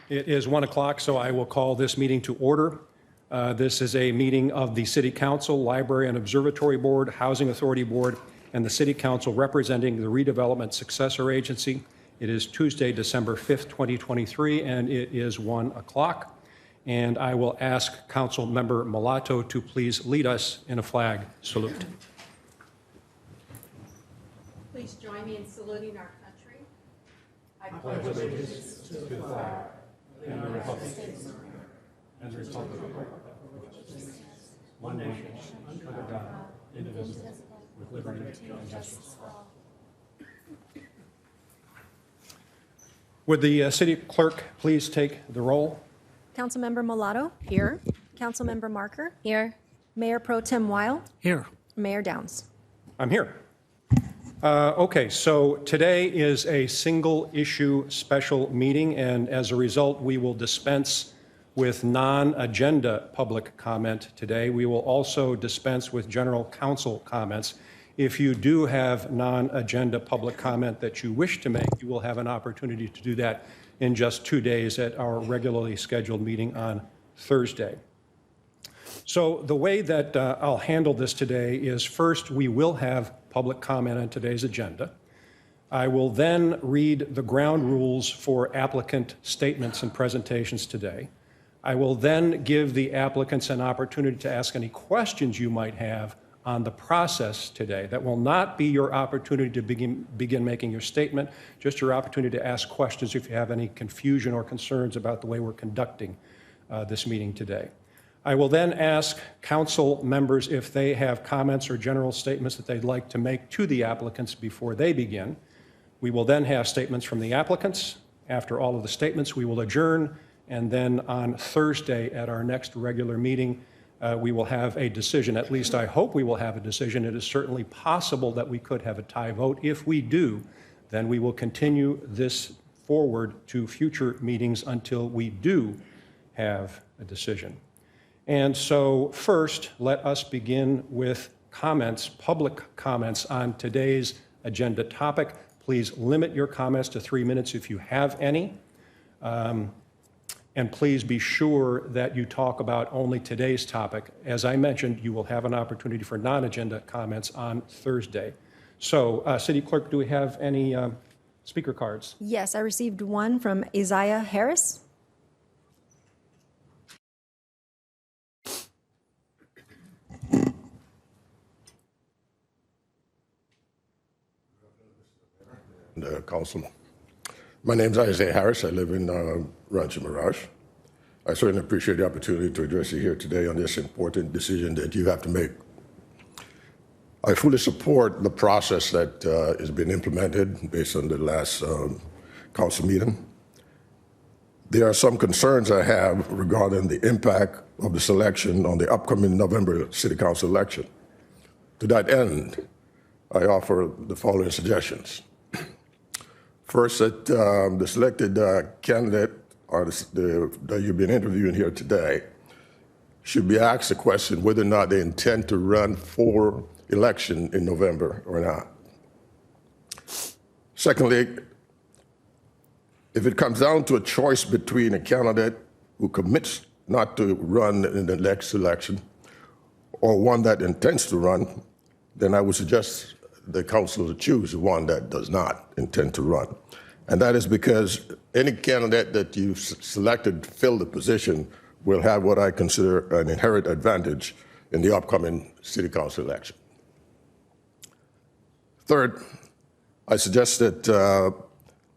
It is 1 o'clock, so I will call this meeting to order. This is a meeting of the City Council, Library and Observatory Board, Housing Authority Board, and the City Council representing the Redevelopment Successor Agency. It is Tuesday, December 5th, 2023, and it is 1 o'clock. And I will ask Council Member Mulatto to please lead us in a flag salute. Please join me in saluting our country. I pledge allegiance to the flag and the republic and the republic one nation, under God, indivisible, with liberty and justice for all. Would the City Clerk please take the roll? Councilmember Mulatto? Here. Councilmember Marker? Here. Mayor Pro Tem Weil? Here. Mayor Downs? I'm here. Okay, so today is a single issue special meeting, and as a result, we will dispense with non-agenda public comment today. We will also dispense with general council comments. If you do have non-agenda public comment that you wish to make, you will have an opportunity to do that in just 2 days at our regularly scheduled meeting on Thursday. So the way that I'll handle this today is first, we will have public comment on today's agenda. I will then read the ground rules for applicant statements and presentations today. I will then give the applicants an opportunity to ask any questions you might have on the process today. That will not be your opportunity to begin making your statement, just your opportunity to ask questions if you have any confusion or concerns about the way we're conducting this meeting today. I will then ask council members if they have comments or general statements that they'd like to make to the applicants before they begin. We will then have statements from the applicants. After all of the statements, we will adjourn, and then on Thursday at our next regular meeting, we will have a decision. At least I hope we will have a decision. It is certainly possible that we could have a tie vote. If we do, then we will continue this forward to future meetings until we do have a decision. And so first, let us begin with comments, public comments on today's agenda topic. Please limit your comments to 3 minutes if you have any. And please be sure that you talk about only today's topic. As I mentioned, you will have an opportunity for non-agenda comments on Thursday. So, City Clerk, do we have any speaker cards? Yes, I received one from Isaiah Harris. Councilman. My name is Isaiah Harris. I live in Rancho Mirage. I certainly appreciate the opportunity to address you here today on this important decision that you have to make. I fully support the process that has been implemented based on the last council meeting. There are some concerns I have regarding the impact of the selection on the upcoming November City Council election. To that end, I offer the following suggestions. First, that the selected candidate or that you've been interviewing here today should be asked the question whether or not they intend to run for election in November or not. Secondly, if it comes down to a choice between a candidate who commits not to run in the next election or one that intends to run, then I would suggest the council to choose one that does not intend to run. And that is because any candidate that you've selected to fill the position will have what I consider an inherent advantage in the upcoming city council election. Third, I suggest that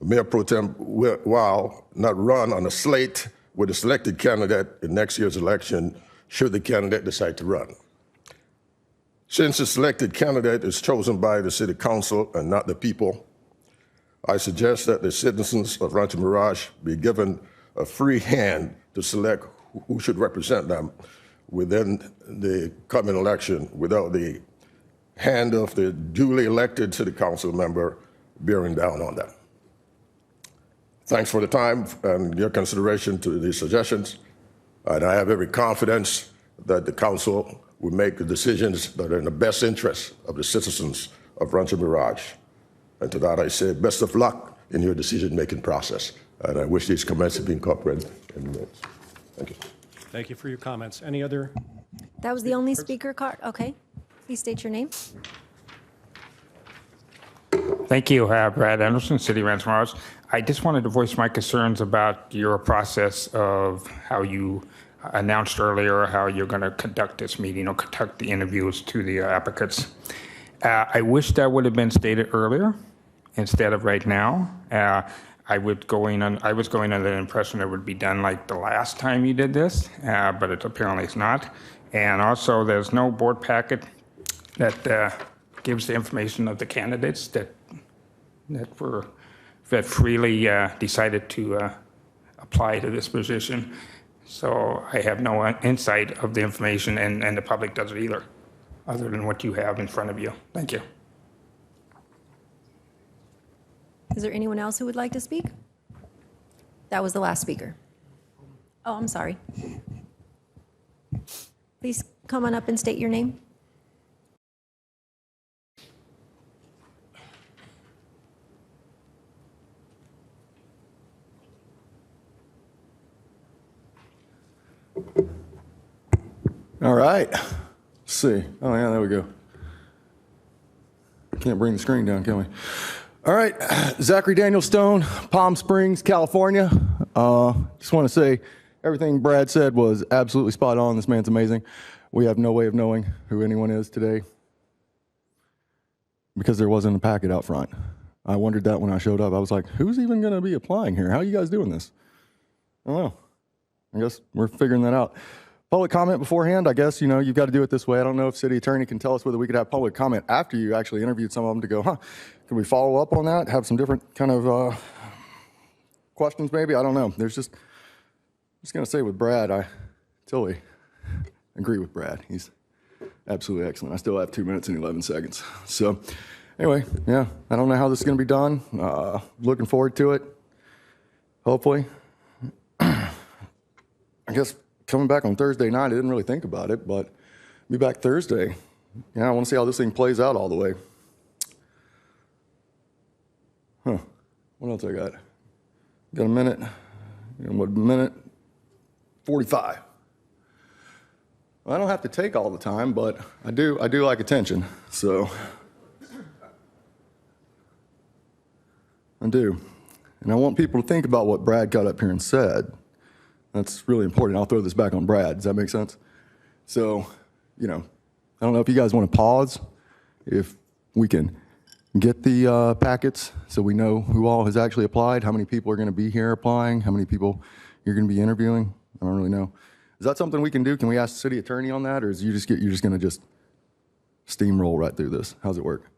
Mayor Pro Tem Weil not run on a slate with a selected candidate in next year's election should the candidate decide to run. Since the selected candidate is chosen by the City Council and not the people, I suggest that the citizens of Rancho Mirage be given a free hand to select who should represent them within the coming election without the hand of the duly elected City Council member bearing down on them. Thanks for the time and your consideration to these suggestions, and I have every confidence that the Council will make the decisions that are in the best interest of the citizens of Rancho Mirage. And to that I say, best of luck in your decision-making process. And I wish these comments had been incorporated in the minutes. Thank you. Thank you for your comments. Any other? That was the only speaker card? Okay. Please state your name. Thank you, Brad Anderson, City Rancho Mirage. I just wanted to voice my concerns about your process of how you announced earlier how you're going to conduct this meeting or conduct the interviews to the applicants. I wish that would have been stated earlier instead of right now. I was going under the impression it would be done like the last time you did this, but apparently it's not. And also, there's no board packet that gives the information of the candidates that freely decided to apply to this position. So I have no insight of the information, and the public doesn't either, other than what you have in front of you. Thank you. Is there anyone else who would like to speak? That was the last speaker. Oh, I'm sorry. Please come on up and state your name. All right. Let's see. Oh, yeah, there we go. Can't bring the screen down, can we? All right. Zachary Daniel Stone, Palm Springs, California. Just want to say everything Brad said was absolutely spot on. This man's amazing. We have no way of knowing who anyone is today because there wasn't a packet out front. I wondered that when I showed up. I was like, who's even going to be applying here? How are you guys doing this? I don't know. I guess we're figuring that out. Public comment beforehand, I guess, you've got to do it this way. I don't know if city attorney can tell us whether we could have public comment after you actually interviewed some of them to go, can we follow up on that? Have some different kind of questions maybe? I don't know. I'm just going to say with Brad, I totally agree with Brad. He's absolutely excellent. I still have 2 minutes and 11 seconds. So anyway, yeah, I don't know how this is going to be done. Looking forward to it, hopefully. I guess coming back on Thursday night, I didn't really think about it, but be back Thursday. Yeah, I want to see how this thing plays out all the way. What else I got? Got a minute. What, minute 45. Well, I don't have to take all the time, but I do like attention, so I do. And I want people to think about what Brad got up here and said. That's really important. I'll throw this back on Brad. Does that make sense? So, I don't know if you guys want to pause, if we can get the packets so we know who all has actually applied, how many people are going to be here applying, how many people you're going to be interviewing. I don't really know. Is that something we can do? Can we ask the city attorney on that, or is you're just going to just steamroll right through this? How's it work?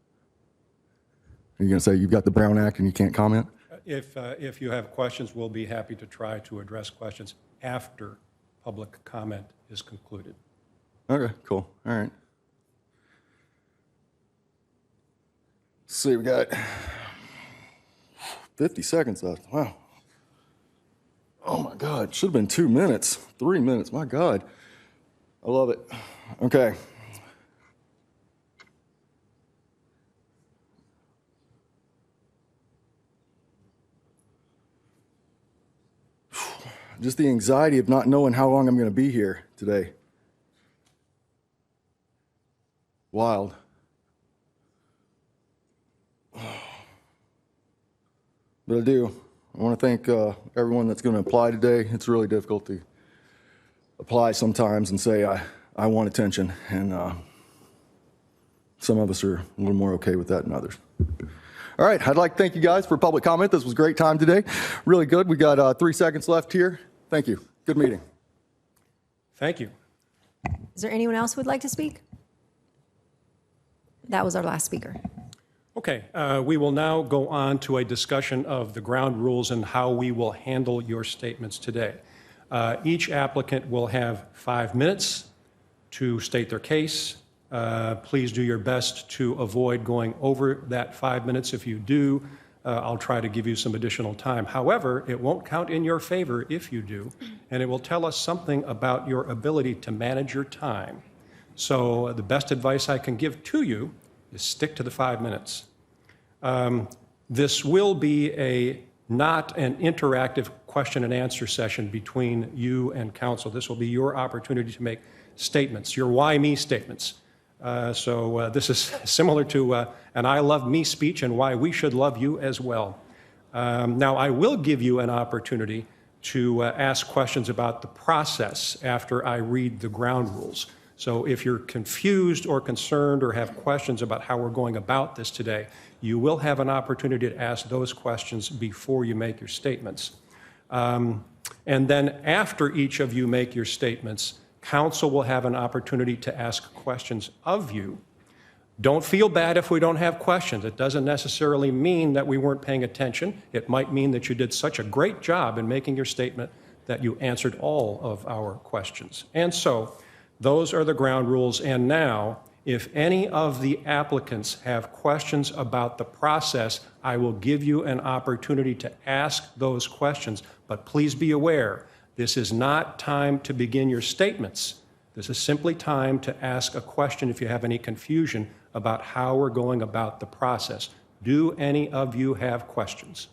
Are you going to say you've got the Brown Act and you can't comment? If you have questions, we'll be happy to try to address questions after public comment is concluded. Okay, cool. All right. Let's see, we got 50 seconds left. Wow. Oh my God, should have been 2 minutes, 3 minutes. My God. I love it. Okay. Just the anxiety of not knowing how long I'm going to be here today. Wild. But I do. I want to thank everyone that's going to apply today. It's really difficult to apply sometimes and say, I want attention. And some of us are a little more okay with that than others. All right, I'd like to thank you guys for public comment. This was a great time today. Really good. We got 3 seconds left here. Thank you. Good meeting. Thank you. Is there anyone else who would like to speak? That was our last speaker. Okay, we will now go on to a discussion of the ground rules and how we will handle your statements today. Each applicant will have 5 minutes to state their case. Please do your best to avoid going over that 5 minutes. If you do, I'll try to give you some additional time. However, it won't count in your favor if you do, and it will tell us something about your ability to manage your time. So the best advice I can give to you is stick to the 5 minutes. This will be a not an interactive question and answer session between you and council. This will be your opportunity to make statements, your why me statements. So this is similar to an I love me speech and why we should love you as well. Now, I will give you an opportunity to ask questions about the process after I read the ground rules. So if you're confused or concerned or have questions about how we're going about this today, you will have an opportunity to ask those questions before you make your statements. And then after each of you make your statements, council will have an opportunity to ask questions of you. Don't feel bad if we don't have questions. It doesn't necessarily mean that we weren't paying attention. It might mean that you did such a great job in making your statement that you answered all of our questions. And so those are the ground rules. And now, if any of the applicants have questions about the process, I will give you an opportunity to ask those questions. But please be aware, this is not time to begin your statements. This is simply time to ask a question if you have any confusion about how we're going about the process. Do any of you have questions?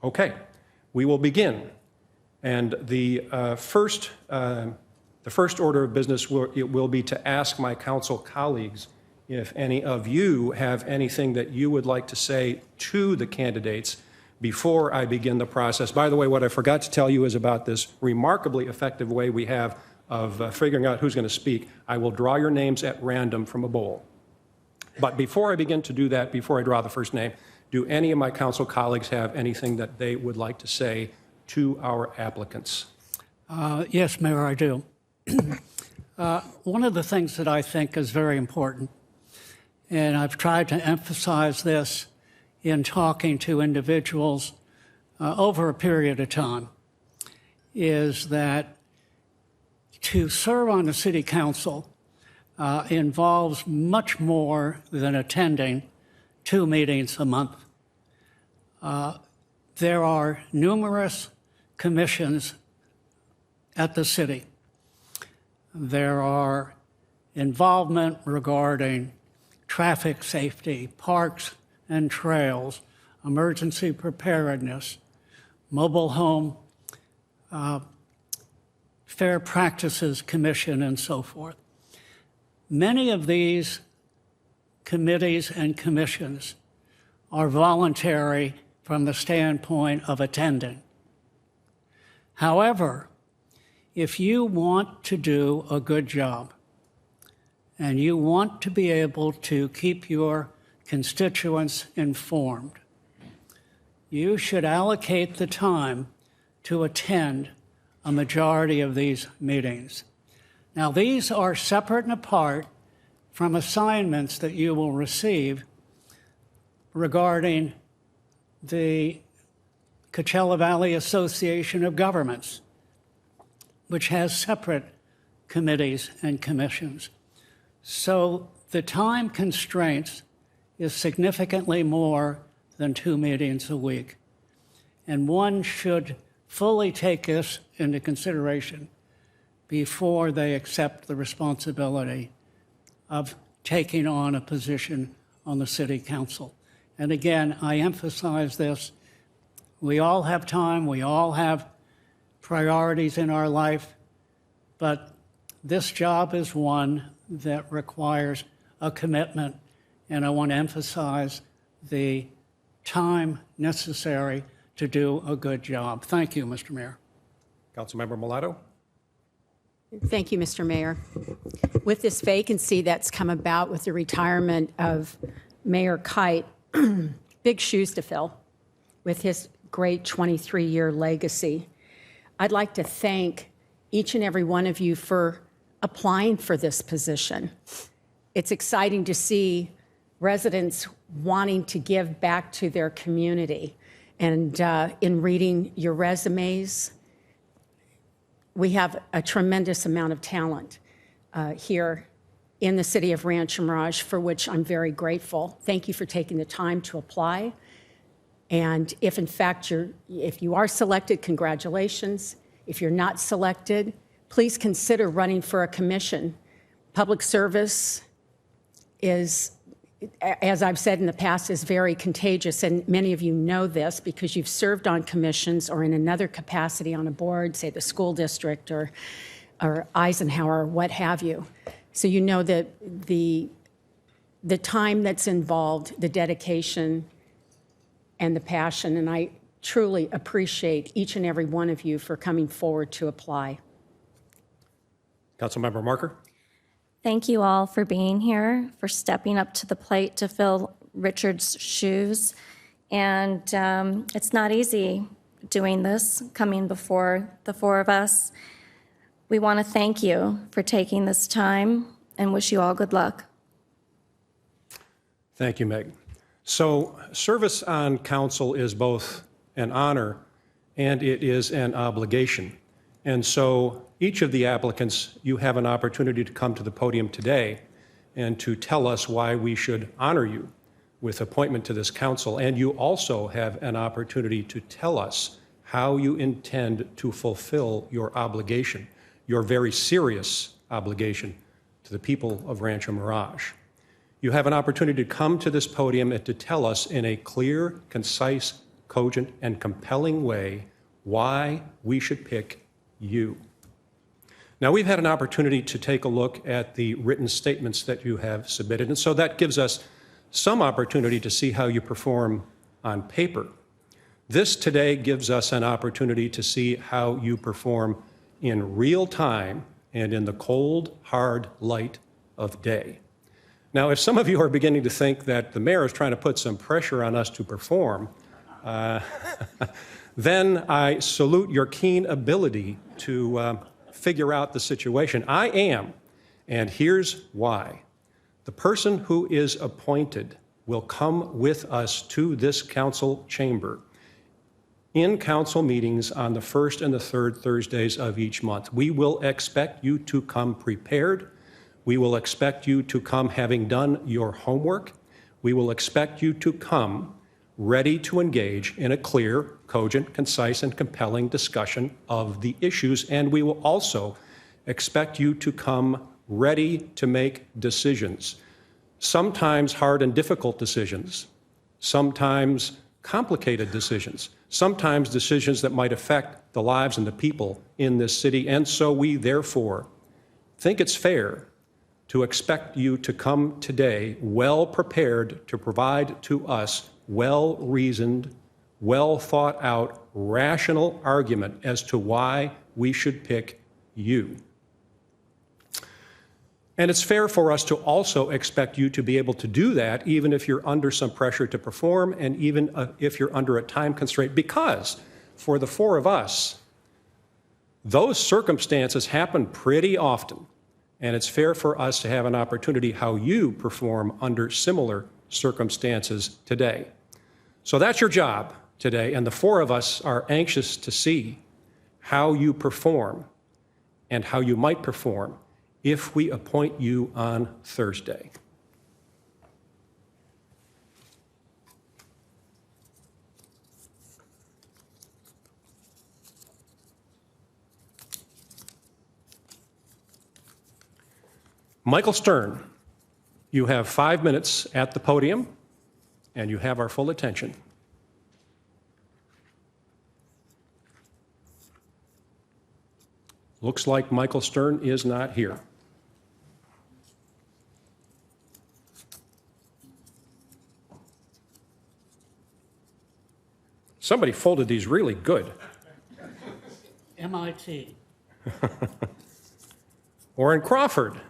Okay, we will begin. And the first order of business will be to ask my council colleagues if any of you have anything that you would like to say to the candidates before I begin the process. By the way, what I forgot to tell you is about this remarkably effective way we have of figuring out who's going to speak. I will draw your names at random from a bowl. But before I begin to do that, before I draw the first name, do any of my council colleagues have anything that they would like to say to our applicants? Yes, Mayor, I do. One of the things that I think is very important, and I've tried to emphasize this in talking to individuals over a period of time, is that to serve on the city council involves much more than attending 2 meetings a month. There are numerous commissions at the city. There are involvement regarding traffic safety, parks and trails, emergency preparedness, mobile home, Fair Practices Commission, and so forth. Many of these committees and commissions are voluntary from the standpoint of attending. However, if you want to do a good job and you want to be able to keep your constituents informed, you should allocate the time to attend a majority of these meetings. Now, these are separate and apart from assignments that you will receive regarding the Coachella Valley Association of Governments, which has separate committees and commissions. So the time constraints is significantly more than 2 meetings a week. And one should fully take this into consideration before they accept the responsibility of taking on a position on the city council. And again, I emphasize this. We all have time, we all have priorities in our life, but this job is one that requires a commitment, and I want to emphasize the time necessary to do a good job. Thank you, Mr. Mayor. Councilmember Mulatto? Thank you, Mr. Mayor. With this vacancy that's come about with the retirement of Mayor Kite, big shoes to fill with his great 23-year legacy. I'd like to thank each and every one of you for applying for this position. It's exciting to see residents wanting to give back to their community. And in reading your resumes, we have a tremendous amount of talent here in the city of Rancho Mirage, for which I'm very grateful. Thank you for taking the time to apply. And if in fact if you are selected, congratulations. If you're not selected, please consider running for a commission. Public service is as I've said in the past, is very contagious, and many of you know this because you've served on commissions or in another capacity on a board, say the school district or Eisenhower, or what have you. So you know that the time that's involved, the dedication and the passion, and I truly appreciate each and every one of you for coming forward to apply. Councilmember Marker? Thank you all for being here, for stepping up to the plate to fill Richard's shoes. And it's not easy doing this, coming before the four of us. We want to thank you for taking this time and wish you all good luck. Thank you, Meg. So service on council is both an honor and it is an obligation. And so each of the applicants, you have an opportunity to come to the podium today and to tell us why we should honor you with appointment to this council. And you also have an opportunity to tell us how you intend to fulfill your obligation, your very serious obligation to the people of Rancho Mirage. You have an opportunity to come to this podium and to tell us in a clear, concise, cogent, and compelling way why we should pick you. Now, we've had an opportunity to take a look at the written statements that you have submitted, and so that gives us some opportunity to see how you perform on paper. This today gives us an opportunity to see how you perform in real time and in the cold, hard light of day. Now, if some of you are beginning to think that the mayor is trying to put some pressure on us to perform, then I salute your keen ability to figure out the situation. I am, and here's why. The person who is appointed will come with us to this council chamber in council meetings on the first and the third Thursdays of each month. We will expect you to come prepared. We will expect you to come having done your homework. We will expect you to come ready to engage in a clear, cogent, concise, and compelling discussion of the issues. And we will also expect you to come ready to make decisions, sometimes hard and difficult decisions, sometimes complicated decisions, sometimes decisions that might affect the lives and the people in this city. And so we therefore think it's fair to expect you to come today well prepared to provide to us well-reasoned, well-thought-out, rational argument as to why we should pick you. And it's fair for us to also expect you to be able to do that even if you're under some pressure to perform and even if you're under a time constraint, because for the four of us, those circumstances happen pretty often. And it's fair for us to have an opportunity how you perform under similar circumstances today. So that's your job today, and the four of us are anxious to see how you perform and how you might perform if we appoint you on Thursday. Michael Stern, you have 5 minutes at the podium, and you have our full attention. Looks like Michael Stern is not here. Somebody folded these really good. MIT. Orrin Crawford,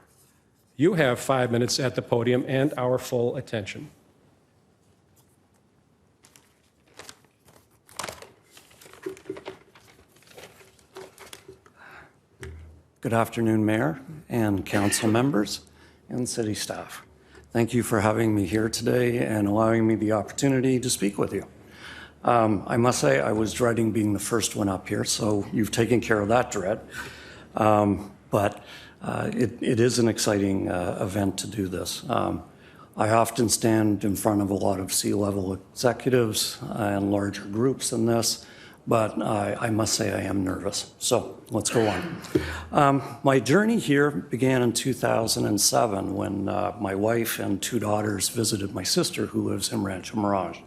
you have 5 minutes at the podium and our full attention. Good afternoon, Mayor and council members and city staff. Thank you for having me here today and allowing me the opportunity to speak with you. I must say I was dreading being the first one up here, so you've taken care of that dread. But it is an exciting event to do this. I often stand in front of a lot of C-level executives and larger groups than this, but I must say I am nervous. So let's go on. My journey here began in 2007 when my wife and 2 daughters visited my sister who lives in Rancho Mirage.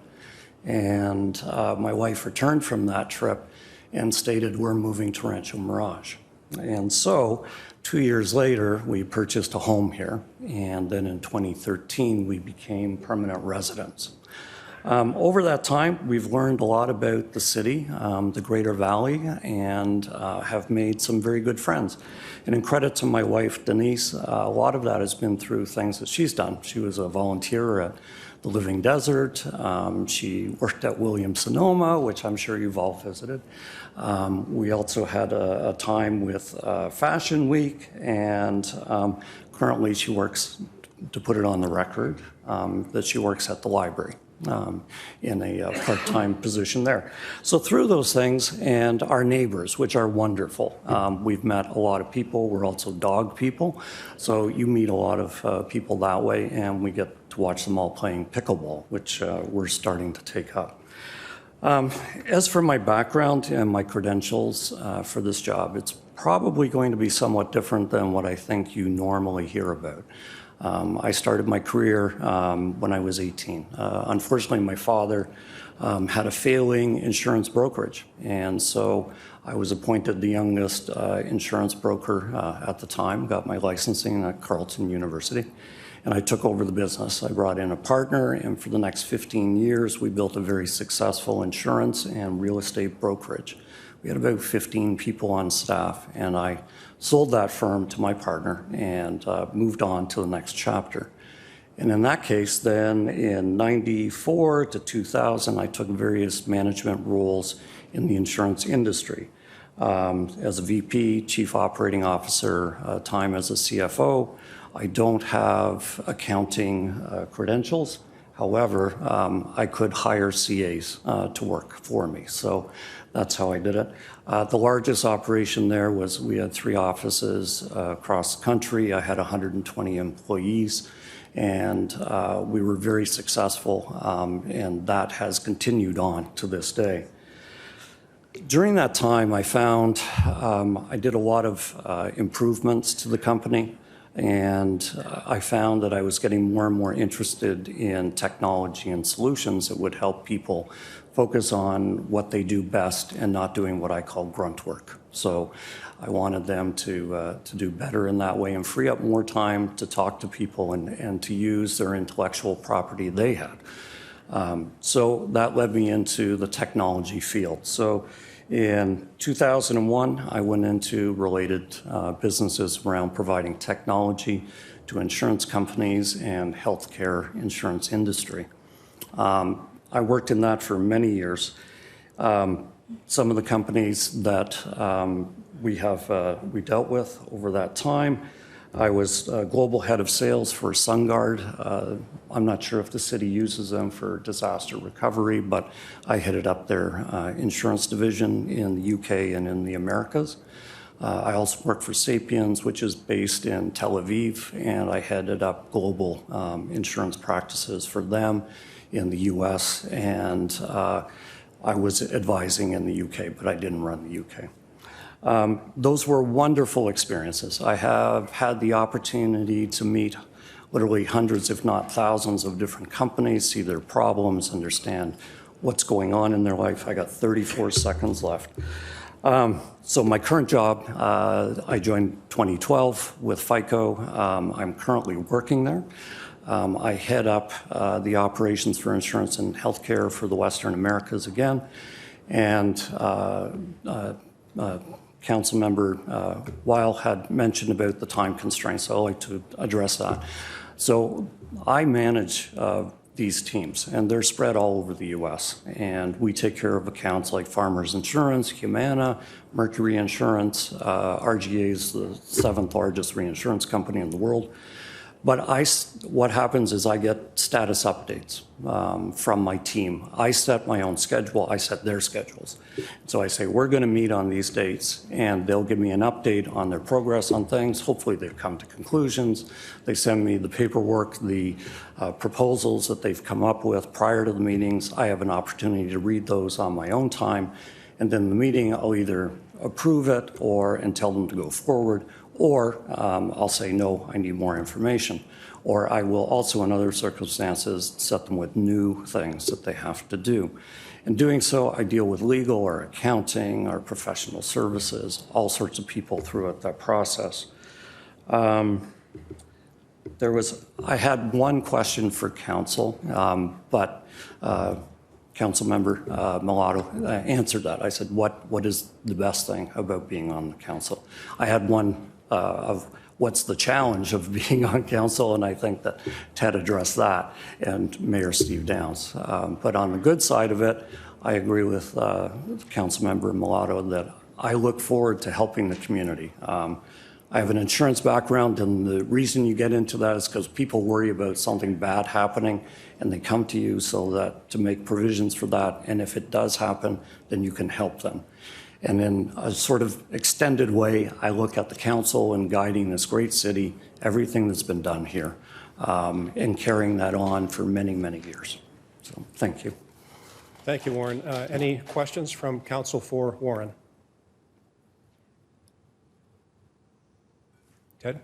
And my wife returned from that trip and stated, we're moving to Rancho Mirage. And so 2 years later, we purchased a home here. And then in 2013, we became permanent residents. Over that time, we've learned a lot about the city, the Greater Valley, and have made some very good friends. And in credit to my wife, Denise, a lot of that has been through things that she's done. She was a volunteer at the Living Desert. She worked at Williams-Sonoma, which I'm sure you've all visited. We also had a time with Fashion Week, and currently she works, to put it on the record, that she works at the library. In a part-time position there. So through those things and our neighbors, which are wonderful, we've met a lot of people. We're also dog people. So you meet a lot of people that way, and we get to watch them all playing pickleball, which we're starting to take up. As for my background and my credentials for this job, it's probably going to be somewhat different than what I think you normally hear about. I started my career when I was 18. Unfortunately, my father had a failing insurance brokerage, and so I was appointed the youngest insurance broker at the time, got my licensing at Carleton University, and I took over the business. I brought in a partner, and for the next 15 years, we built a very successful insurance and real estate brokerage. We had about 15 people on staff, and I sold that firm to my partner and moved on to the next chapter. And in that case, then in 94 to 2000, I took various management roles in the insurance industry. As a VP, Chief Operating Officer, time as a CFO. I don't have accounting credentials. However, I could hire CAs to work for me. So that's how I did it. The largest operation there was we had 3 offices across the country. I had 120 employees, and we were very successful, and that has continued on to this day. During that time, I found I did a lot of improvements to the company, and I found that I was getting more and more interested in technology and solutions that would help people focus on what they do best and not doing what I call grunt work. So I wanted them to do better in that way and free up more time to talk to people and to use their intellectual property they had. So that led me into the technology field. So in 2001, I went into related businesses around providing technology to insurance companies and healthcare insurance industry. I worked in that for many years. Some of the companies that we dealt with over that time, I was global head of sales for SunGuard. I'm not sure if the city uses them for disaster recovery, but I headed up their insurance division in the UK and in the Americas. I also worked for Sapiens, which is based in Tel Aviv, and I headed up global insurance practices for them in the US, and I was advising in the UK, but I didn't run the UK. Those were wonderful experiences. I have had the opportunity to meet literally hundreds, if not thousands, of different companies, see their problems, understand what's going on in their life. I got 34 seconds left. So my current job, I joined 2012 with FICO. I'm currently working there. I head up the operations for insurance and healthcare for the Western Americas again. And Councilmember Weil had mentioned about the time constraints, so I'd like to address that. So I manage these teams, and they're spread all over the U.S. And we take care of accounts like Farmers Insurance, Humana, Mercury Insurance. RGA is the 7th largest reinsurance company in the world. But what happens is I get status updates from my team. I set my own schedule. I set their schedules. So I say, we're going to meet on these dates, and they'll give me an update on their progress on things. Hopefully they've come to conclusions. They send me the paperwork, the proposals that they've come up with prior to the meetings. I have an opportunity to read those on my own time. And then the meeting, I'll either approve it and tell them to go forward, or I'll say, no, I need more information. Or I will also, in other circumstances, set them with new things that they have to do. In doing so, I deal with legal or accounting or professional services, all sorts of people throughout that process. I had one question for council, but Councilmember Mulatto answered that. I said, what is the best thing about being on the council? I had one of what's the challenge of being on council, and I think that Ted addressed that, and Mayor Steve Downs. But on the good side of it, I agree with Councilmember Mulatto that I look forward to helping the community. I have an insurance background, and the reason you get into that is because people worry about something bad happening, and they come to you to make provisions for that, and if it does happen, then you can help them. And in a sort of extended way, I look at the council and guiding this great city, everything that's been done here, and carrying that on for many, many years. So thank you. Thank you, Warren. Any questions from council for Warren? Ted?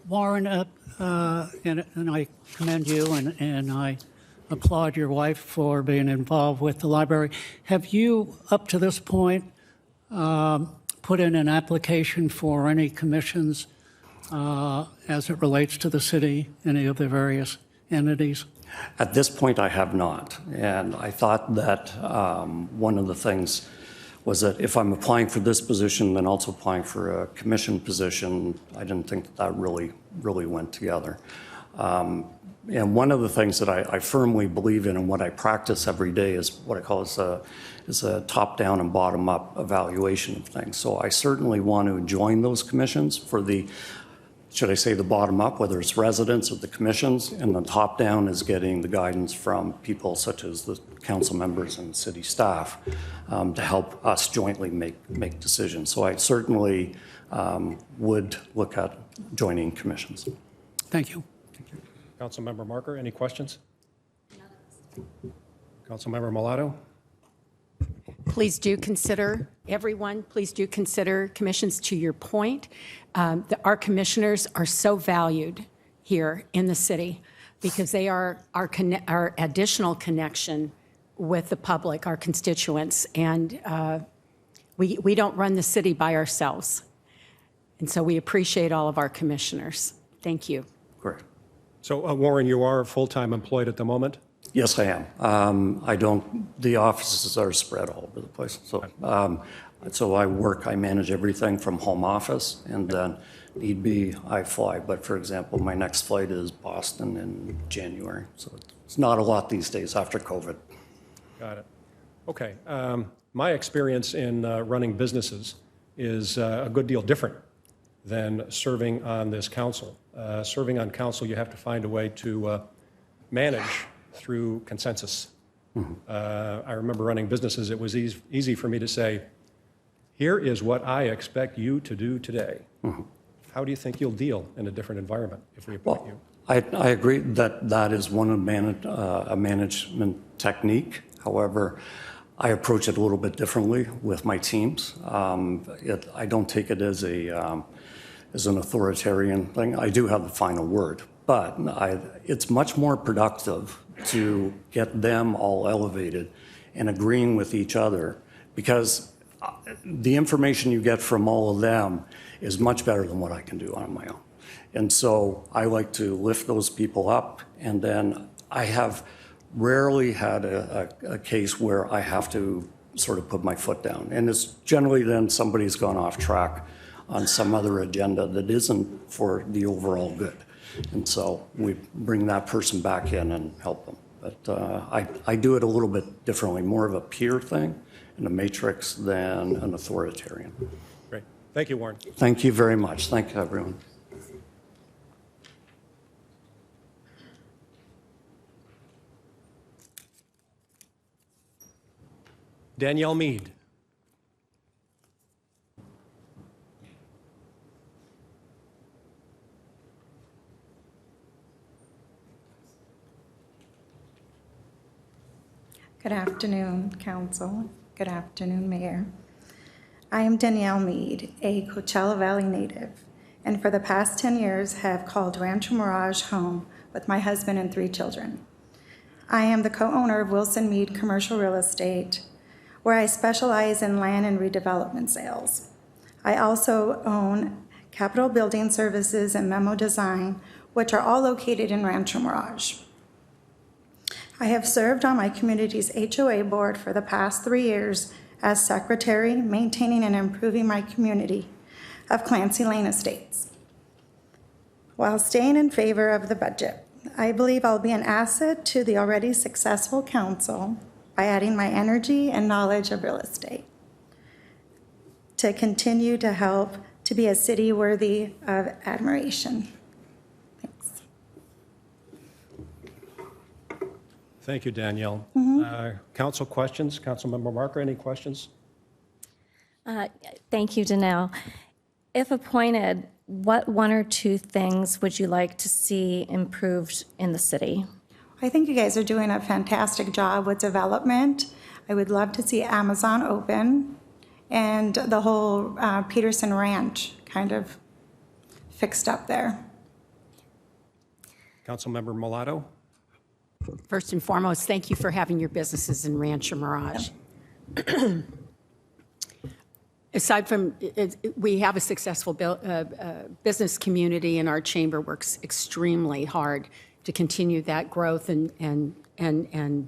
Warren, and I commend you and I applaud your wife for being involved with the library. Have you, up to this point, put in an application for any commissions as it relates to the city, any of the various entities? At this point, I have not. And I thought that one of the things was that if I'm applying for this position, then also applying for a commission position, I didn't think that really went together. And one of the things that I firmly believe in and what I practice every day is what I call is a top-down and bottom-up evaluation of things. So I certainly want to join those commissions for the, should I say, the bottom-up, whether it's residents or the commissions, and the top-down is getting the guidance from people such as the council members and city staff to help us jointly make decisions. So I certainly would look at joining commissions. Thank you. Councilmember Marker, any questions? Councilmember Mulatto? Please do consider, everyone, please do consider commissions. To your point, our commissioners are so valued here in the city because they are our additional connection with the public, our constituents, and we don't run the city by ourselves. And so we appreciate all of our commissioners. Thank you. Great. So, Warren, you are full-time employed at the moment? Yes, I am. The offices are spread all over the place. So, so I manage everything from home office, and then need be, I fly. But for example, my next flight is Boston in January. So it's not a lot these days after COVID. Got it. Okay. My experience in running businesses is a good deal different than serving on this council. Serving on council, you have to find a way to manage through consensus. Mm-hmm. I remember running businesses, it was easy for me to say, here is what I expect you to do today. Mm-hmm. How do you think you'll deal in a different environment if we appoint you? I agree that that is one of a management technique. However, I approach it a little bit differently with my teams. I don't take it as an authoritarian thing. I do have the final word, but it's much more productive to get them all elevated and agreeing with each other, because the information you get from all of them is much better than what I can do on my own. And so I like to lift those people up, and then I have rarely had a case where I have to sort of put my foot down. And it's generally then somebody's gone off track on some other agenda that isn't for the overall good. And so we bring that person back in and help them. But I do it a little bit differently, more of a peer thing and a matrix than an authoritarian. Great. Thank you, Warren. Thank you very much. Thank you, everyone. Danielle Mead. Good afternoon, Council, Good afternoon, Mayor. I am Danielle Mead, a Coachella Valley native, and for the past 10 years have called Rancho Mirage home with my husband and 3 children. I am the co-owner of Wilson Mead Commercial Real Estate, where I specialize in land and redevelopment sales. I also own Capital Building Services and Memo Design, which are all located in Rancho Mirage. I have served on my community's HOA board for the past 3 years as secretary, maintaining and improving my community of Clancy Lane Estates. While staying in favor of the budget, I believe I'll be an asset to the already successful council by adding my energy and knowledge of real estate to continue to help to be a city worthy of admiration. Thanks. Thank you, Danielle. Council questions? Councilmember Marker, any questions? Thank you, Danelle. If appointed, what 1 or 2 things would you like to see improved in the city? I think you guys are doing a fantastic job with development. I would love to see Amazon open and the whole Peterson Ranch kind of fixed up there. Councilmember Mulatto? First and foremost, thank you for having your businesses in Rancho Mirage. Aside from, we have a successful business community, and our chamber works extremely hard to continue that growth and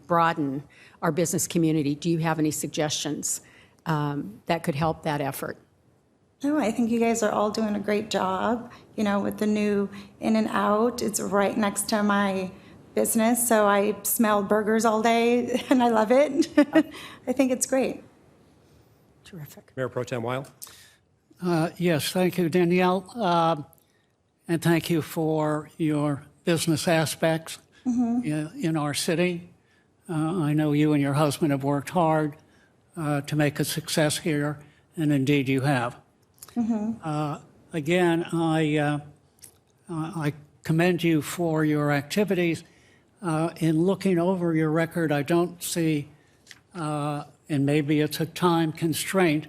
broaden our business community. Do you have any suggestions that could help that effort? No, I think you guys are all doing a great job. You know, with the new In-N-Out, it's right next to my business, so I smell burgers all day, and I love it. I think it's great. Terrific. Mayor Pro Tem Weil? Yes, thank you, Danielle. And thank you for your business aspects in our city. I know you and your husband have worked hard to make a success here, and indeed you have. Again, I commend you for your activities. In looking over your record, I don't see, and maybe it's a time constraint,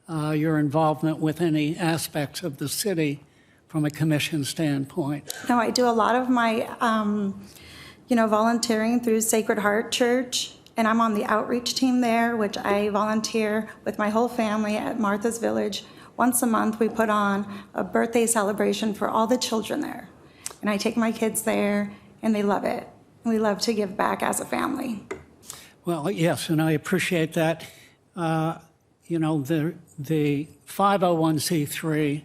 your involvement with any aspects of the city from a commission standpoint. No, I do a lot of my, volunteering through Sacred Heart Church, and I'm on the outreach team there, which I volunteer with my whole family at Martha's Village. Once a month, we put on a birthday celebration for all the children there. And I take my kids there, and they love it. We love to give back as a family. Well, yes, and I appreciate that. The 501c3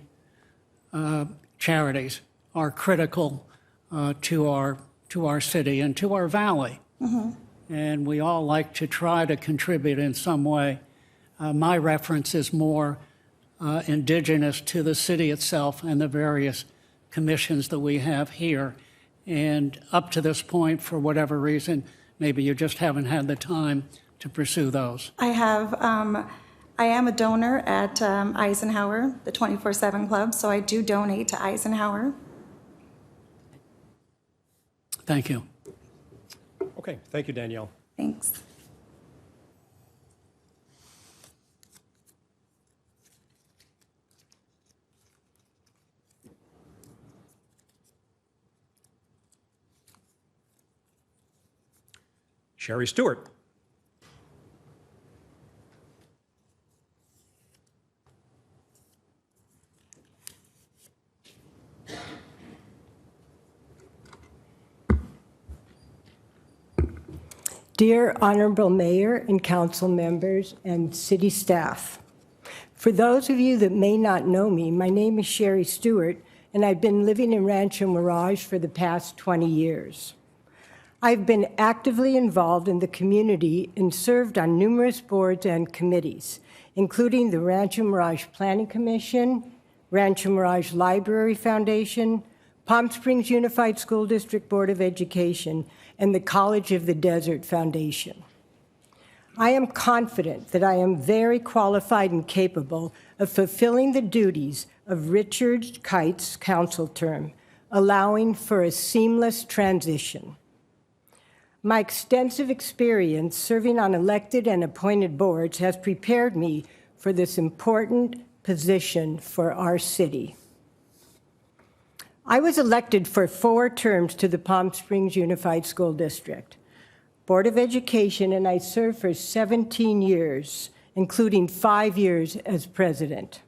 charities are critical to our city and to our valley. And we all like to try to contribute in some way. My reference is more indigenous to the city itself and the various commissions that we have here. And up to this point, for whatever reason, maybe you just haven't had the time to pursue those. I am a donor at Eisenhower, the 24/7 Club, so I do donate to Eisenhower. Thank you. Okay, thank you, Danielle. Thanks. Sherry Stewart? Dear Honorable Mayor and council members and city staff, for those of you that may not know me, my name is Sherry Stewart, and I've been living in Rancho Mirage for the past 20 years. I've been actively involved in the community and served on numerous boards and committees, including the Rancho Mirage Planning Commission, Rancho Mirage Library Foundation, Palm Springs Unified School District Board of Education, and the College of the Desert Foundation. I am confident that I am very qualified and capable of fulfilling the duties of Richard Kite's council term, allowing for a seamless transition. My extensive experience serving on elected and appointed boards has prepared me for this important position for our city. I was elected for 4 terms to the Palm Springs Unified School District Board of Education, and I served for 17 years, including 5 years as president.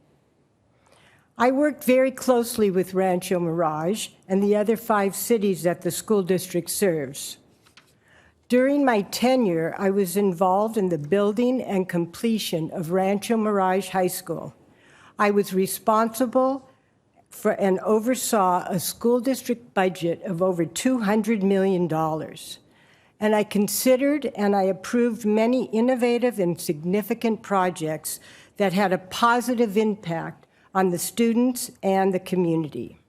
I worked very closely with Rancho Mirage and the other 5 cities that the school district serves. During my tenure, I was involved in the building and completion of Rancho Mirage High School. I was responsible for and oversaw a school district budget of over $200 million. And I considered and I approved many innovative and significant projects that had a positive impact on the students and the community.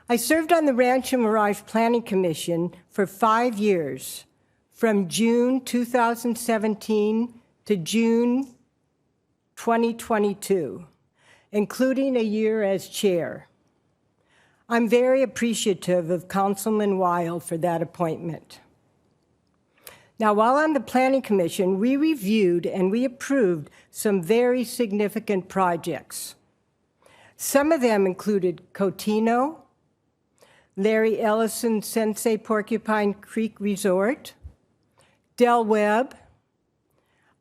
I served on the Rancho Mirage Planning Commission for 5 years, from June 2017 to June 2022, including a year as chair. I'm very appreciative of Councilman Weil for that appointment. Now, while on the Planning Commission, we reviewed and we approved some very significant projects. Some of them included Cotino, Larry Ellison Sensei Porcupine Creek Resort, Del Webb,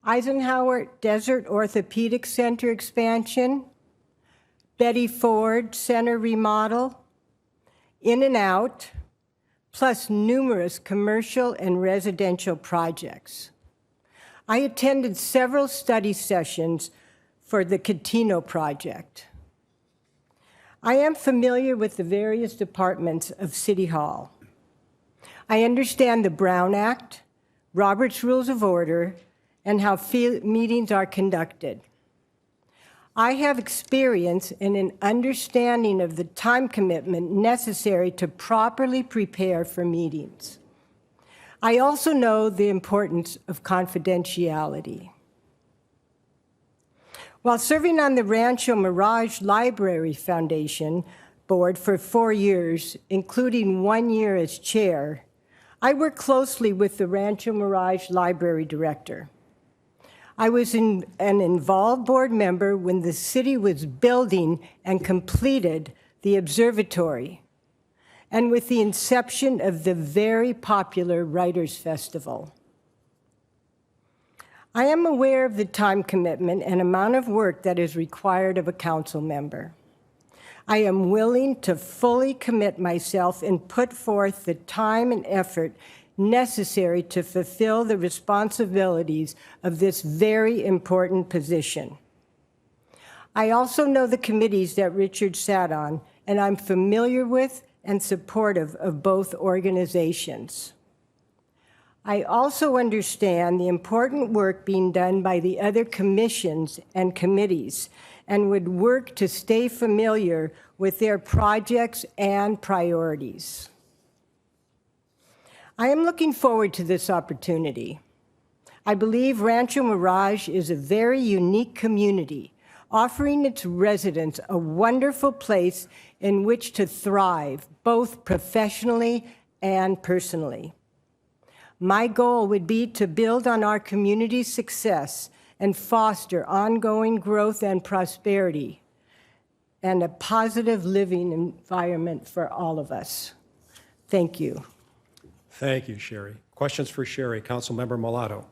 Eisenhower Desert Orthopedic Center expansion, Betty Ford Center remodel, In-N-Out, plus numerous commercial and residential projects. I attended several study sessions for the Cotino project. I am familiar with the various departments of City Hall. I understand the Brown Act, Robert's Rules of Order, and how meetings are conducted. I have experience in an understanding of the time commitment necessary to properly prepare for meetings. I also know the importance of confidentiality. While serving on the Rancho Mirage Library Foundation board for 4 years, including 1 year as chair, I worked closely with the Rancho Mirage Library Director. I was an involved board member when the city was building and completed the observatory, and with the inception of the very popular Writers' Festival. I am aware of the time commitment and amount of work that is required of a council member. I am willing to fully commit myself and put forth the time and effort necessary to fulfill the responsibilities of this very important position. I also know the committees that Richard sat on, and I'm familiar with and supportive of both organizations. I also understand the important work being done by the other commissions and committees and would work to stay familiar with their projects and priorities. I am looking forward to this opportunity. I believe Rancho Mirage is a very unique community, offering its residents a wonderful place in which to thrive, both professionally and personally. My goal would be to build on our community's success and foster ongoing growth and prosperity and a positive living environment for all of us. Thank you. Thank you, Sherry. Questions for Sherry? Councilmember Mulatto.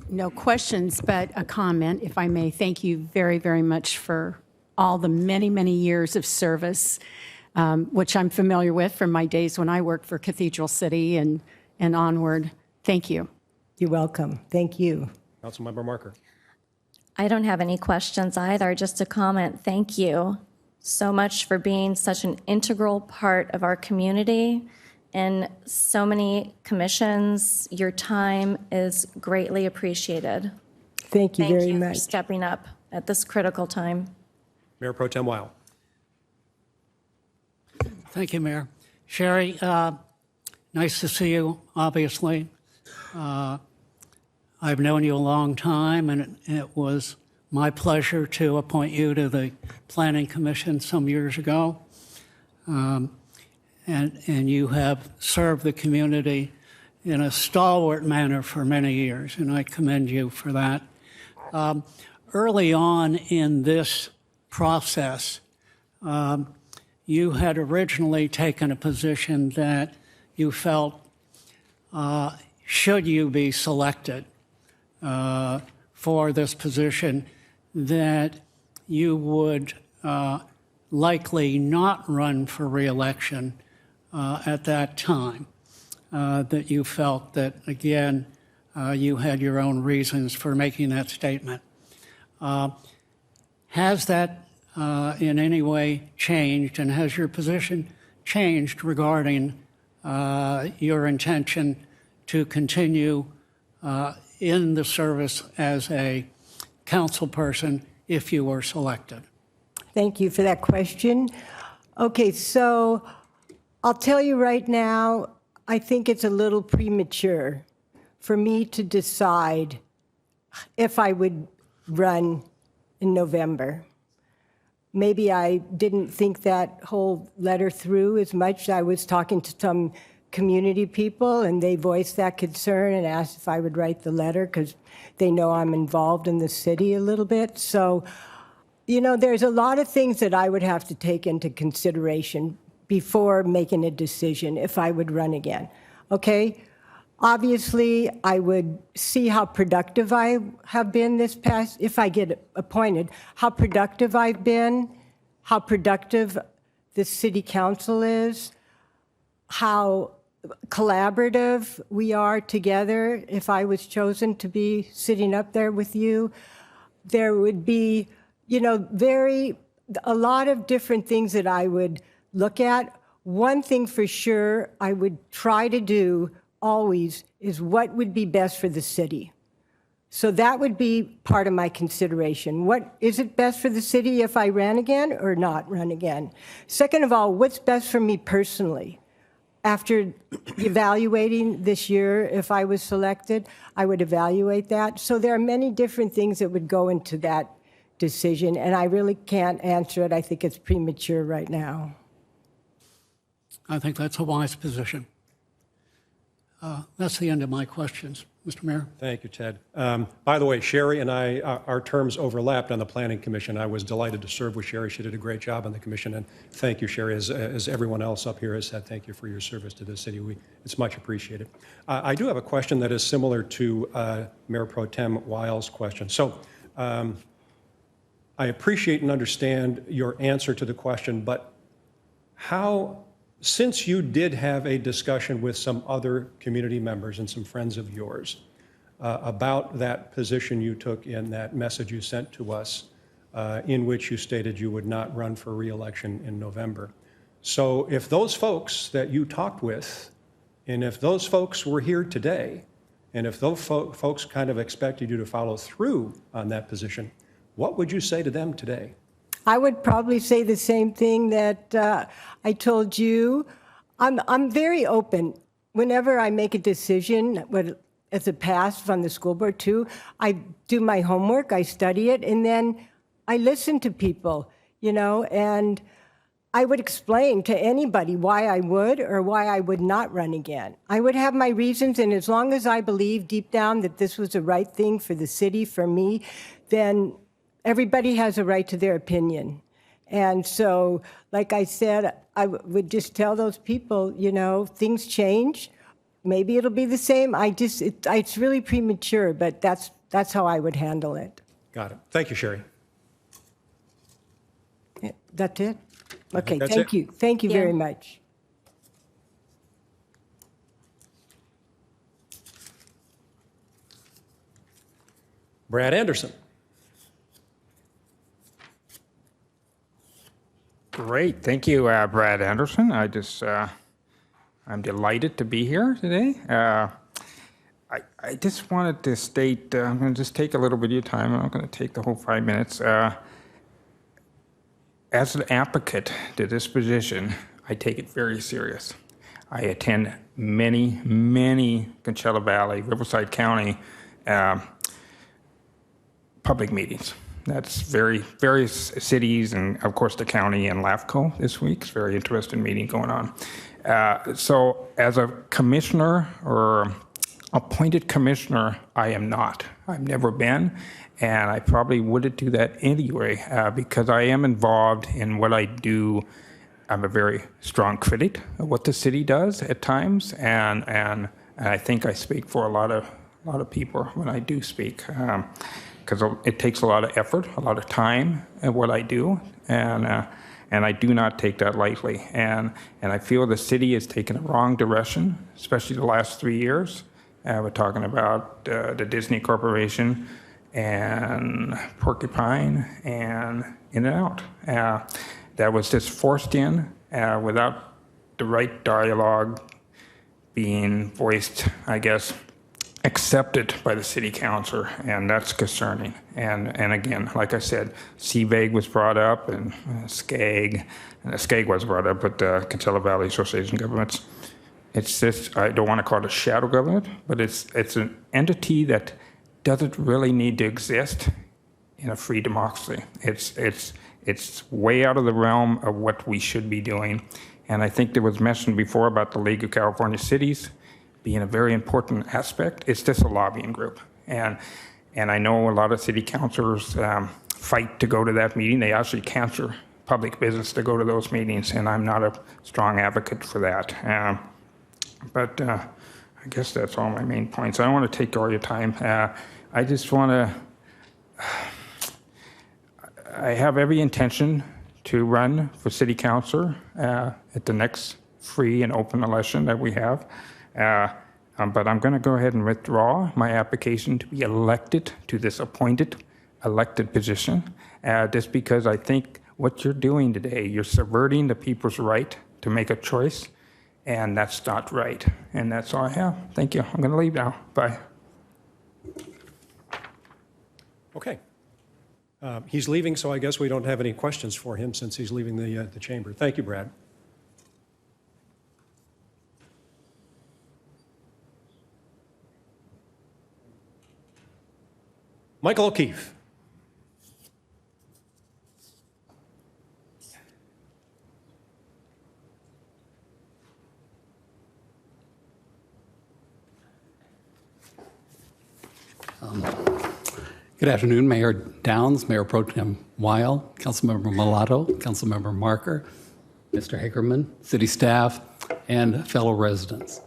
No questions, but a comment, if I may. Thank you very, very much for all the many, many years of service, which I'm familiar with from my days when I worked for Cathedral City and onward. Thank you. You're welcome. Thank you. Councilmember Marker. I don't have any questions either, just a comment. Thank you so much for being such an integral part of our community and so many commissions. Your time is greatly appreciated. Thank you very Thank you much. for stepping up at this critical time. Mayor Pro Tem Weil. Thank you, Mayor. Sherry, nice to see you, obviously. I've known you a long time, and it was my pleasure to appoint you to the Planning Commission some years ago. and you have served the community in a stalwart manner for many years, and I commend you for that. Early on in this process, you had originally taken a position that you felt, should you be selected for this position, that you would likely not run for reelection at that time, that you felt that, again, you had your own reasons for making that statement. Has that in any way changed, and has your position changed regarding your intention to continue in the service as a council person if you were selected? Thank you for that question. Okay, so I'll tell you right now, I think it's a little premature for me to decide if I would run in November. Maybe I didn't think that whole letter through as much. I was talking to some community people, and they voiced that concern and asked if I would write the letter because they know I'm involved in the city a little bit. So, you know, there's a lot of things that I would have to take into consideration before making a decision if I would run again, okay? Obviously, I would see how productive I have been this past, if I get appointed, how productive I've been, how productive the city council is, how collaborative we are together. If I was chosen to be sitting up there with you, there would be, you know, a lot of different things that I would look at. One thing for sure I would try to do always is what would be best for the city. So that would be part of my consideration. What is it best for the city if I ran again or not run again? Second of all, what's best for me personally? After evaluating this year, if I was selected, I would evaluate that. So there are many different things that would go into that decision, and I really can't answer it. I think it's premature right now. I think that's a wise position. That's the end of my questions, Mr. Mayor. Thank you, Ted. By the way, Sherry and I, our terms overlapped on the Planning Commission. I was delighted to serve with Sherry. She did a great job on the commission, and thank you, Sherry. As everyone else up here has said, thank you for your service to the city. It's much appreciated. I do have a question that is similar to Mayor Pro Tem Wiles' question. So I appreciate and understand your answer to the question, but since you did have a discussion with some other community members and some friends of yours about that position you took in that message you sent to us, in which you stated you would not run for re-election in November. So if those folks that you talked with, and if those folks were here today, and if those folks kind of expected you to follow through on that position, what would you say to them today? I would probably say the same thing that I told you. I'm very open. Whenever I make a decision, as a pass from the school board too, I do my homework, I study it, and then I listen to people, you know, and I would explain to anybody why I would or why I would not run again. I would have my reasons, and as long as I believe deep down that this was the right thing for the city, for me, then everybody has a right to their opinion. And so, like I said, I would just tell those people, you know, things change. Maybe it'll be the same. It's really premature, but that's how I would handle it. Got it. Thank you, Sherry. That's it? Okay, that's thank it. you. Thank you very much. Brad Anderson. Great. Thank you, Brad Anderson. I'm delighted to be here today. I just wanted to state, I'm going to just take a little bit of your time. I'm not going to take the whole 5 minutes. As an advocate to this position, I take it very serious. I attend many Coachella Valley, Riverside County public meetings. That's various cities and, of course, the county and LAFCO this week. It's a very interesting meeting going on. So as a commissioner or appointed commissioner, I am not. I've never been, and I probably wouldn't do that anyway because I am involved in what I do. I'm a very strong critic of what the city does at times, and I think I speak for a lot of people when I do speak, because it takes a lot of effort, a lot of time in what I do, and I do not take that lightly. And I feel the city has taken a wrong direction, especially the last 3 years. We're talking about the Disney Corporation and Porcupine and In-N-Out. That was just forced in without the right dialogue being voiced, I guess, accepted by the city council, and that's concerning. And again, like I said, CVAG was brought up, and SCAG was brought up, but Coachella Valley Association of Governments. It's just, I don't want to call it a shadow government, but it's an entity that doesn't really need to exist in a free democracy. It's way out of the realm of what we should be doing. And I think there was mentioned before about the League of California Cities being a very important aspect. It's just a lobbying group. And I know a lot of city councilors fight to go to that meeting. They actually cancel public business to go to those meetings, and I'm not a strong advocate for that. But I guess that's all my main points. I don't want to take all your time. I just want to, I have every intention to run for city councilor at the next free and open election that we have. But I'm going to go ahead and withdraw my application to be elected to this elected position, just because I think what you're doing today, you're subverting the people's right to make a choice, and that's not right. And that's all I have. Thank you. I'm going to leave now. Bye. Okay. He's leaving, so I guess we don't have any questions for him since he's leaving the chamber. Thank you, Brad. Michael O'Keefe. Good afternoon, Mayor Downs, Mayor Pro Tem Weil, Councilmember Mulatto, Councilmember Marker, Mr. Hagerman, city staff, and fellow residents.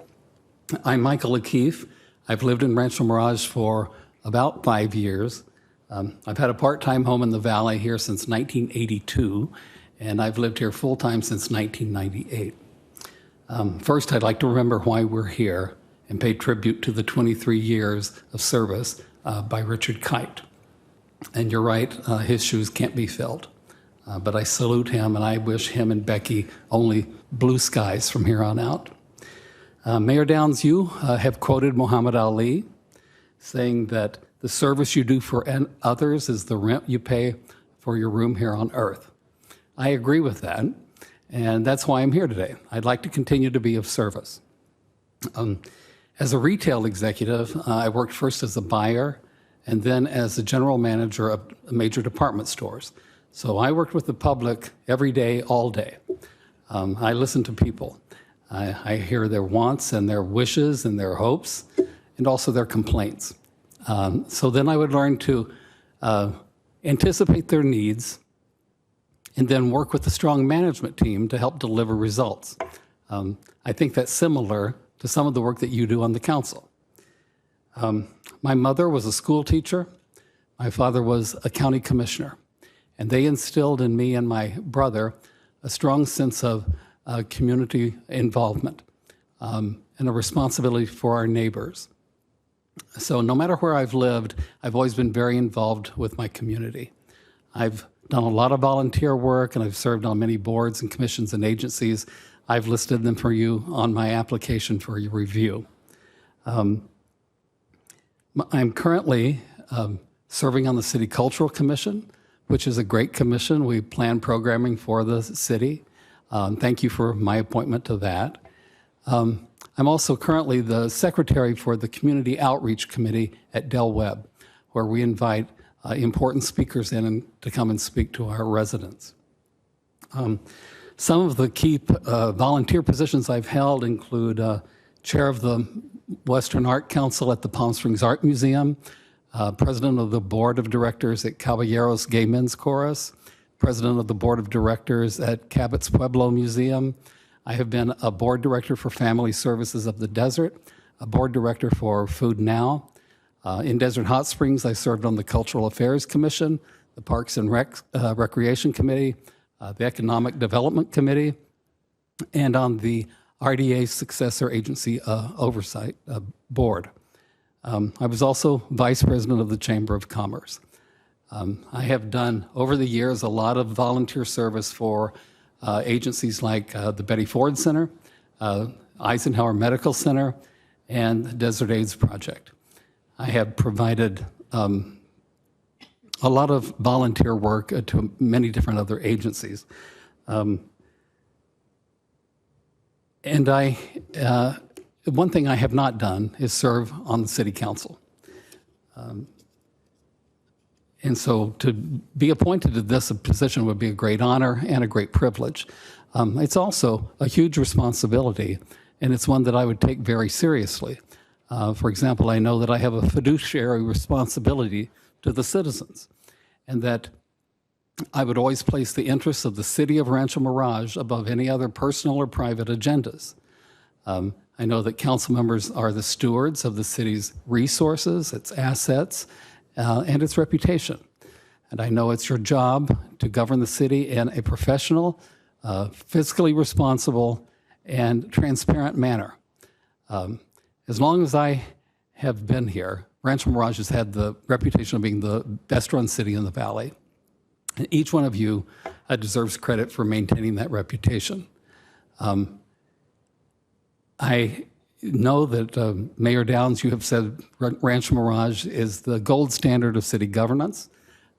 I'm Michael O'Keefe. I've lived in Rancho Mirage for about 5 years. I've had a part-time home in the Valley here since 1982, and I've lived here full-time since 1998. First, I'd like to remember why we're here and pay tribute to the 23 years of service by Richard Kite. And you're right, his shoes can't be filled. But I salute him, and I wish him and Becky only blue skies from here on out. Mayor Downs, you have quoted Muhammad Ali, saying that the service you do for others is the rent you pay for your room here on earth. I agree with that, and that's why I'm here today. I'd like to continue to be of service. As a retail executive, I worked first as a buyer and then as the general manager of major department stores. So I worked with the public every day, all day. I listen to people. I hear their wants and their wishes and their hopes and also their complaints. So then I would learn to anticipate their needs and then work with a strong management team to help deliver results. I think that's similar to some of the work that you do on the council. My mother was a school teacher. My father was a county commissioner. And they instilled in me and my brother a strong sense of community involvement and a responsibility for our neighbors. So no matter where I've lived, I've always been very involved with my community. I've done a lot of volunteer work, and I've served on many boards and commissions and agencies. I've listed them for you on my application for your review. I'm currently serving on the City Cultural Commission, which is a great commission. We plan programming for the city. Thank you for my appointment to that. I'm also currently the secretary for the Community Outreach Committee at Del Webb, where we invite important speakers in to come and speak to our residents. Some of the key volunteer positions I've held include chair of the Western Art Council at the Palm Springs Art Museum, president of the board of directors at Caballeros Gay Men's Chorus, president of the board of directors at Cabot's Pueblo Museum. I have been a board director for Family Services of the Desert, a board director for Food Now. In Desert Hot Springs, I served on the Cultural Affairs Commission, the Parks and Recreation Committee, the Economic Development Committee, and on the RDA Successor Agency Oversight Board. I was also vice president of the Chamber of Commerce. I have done, over the years, a lot of volunteer service for agencies like the Betty Ford Center, Eisenhower Medical Center, and the Desert AIDS Project. I have provided a lot of volunteer work to many different other agencies. And one thing I have not done is serve on the city council. And so to be appointed to this position would be a great honor and a great privilege. It's also a huge responsibility, and it's one that I would take very seriously. For example, I know that I have a fiduciary responsibility to the citizens, and that I would always place the interests of the city of Rancho Mirage above any other personal or private agendas. I know that council members are the stewards of the city's resources, its assets, and its reputation. And I know it's your job to govern the city in a professional, fiscally responsible, and transparent manner. As long as I have been here, Rancho Mirage has had the reputation of being the best-run city in the valley. And each one of you deserves credit for maintaining that reputation. I know that, Mayor Downs, you have said Rancho Mirage is the gold standard of city governance,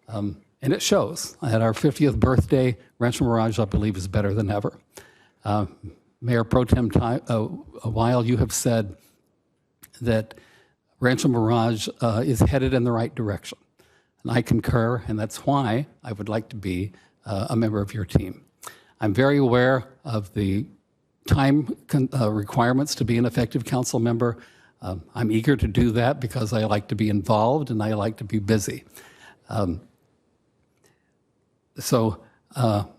and it shows. At our 50th birthday, Rancho Mirage, I believe, is better than ever. Mayor Pro Tem Weil, you have said that Rancho Mirage is headed in the right direction. And I concur, and that's why I would like to be a member of your team. I'm very aware of the time requirements to be an effective council member. I'm eager to do that because I like to be involved and I like to be busy. So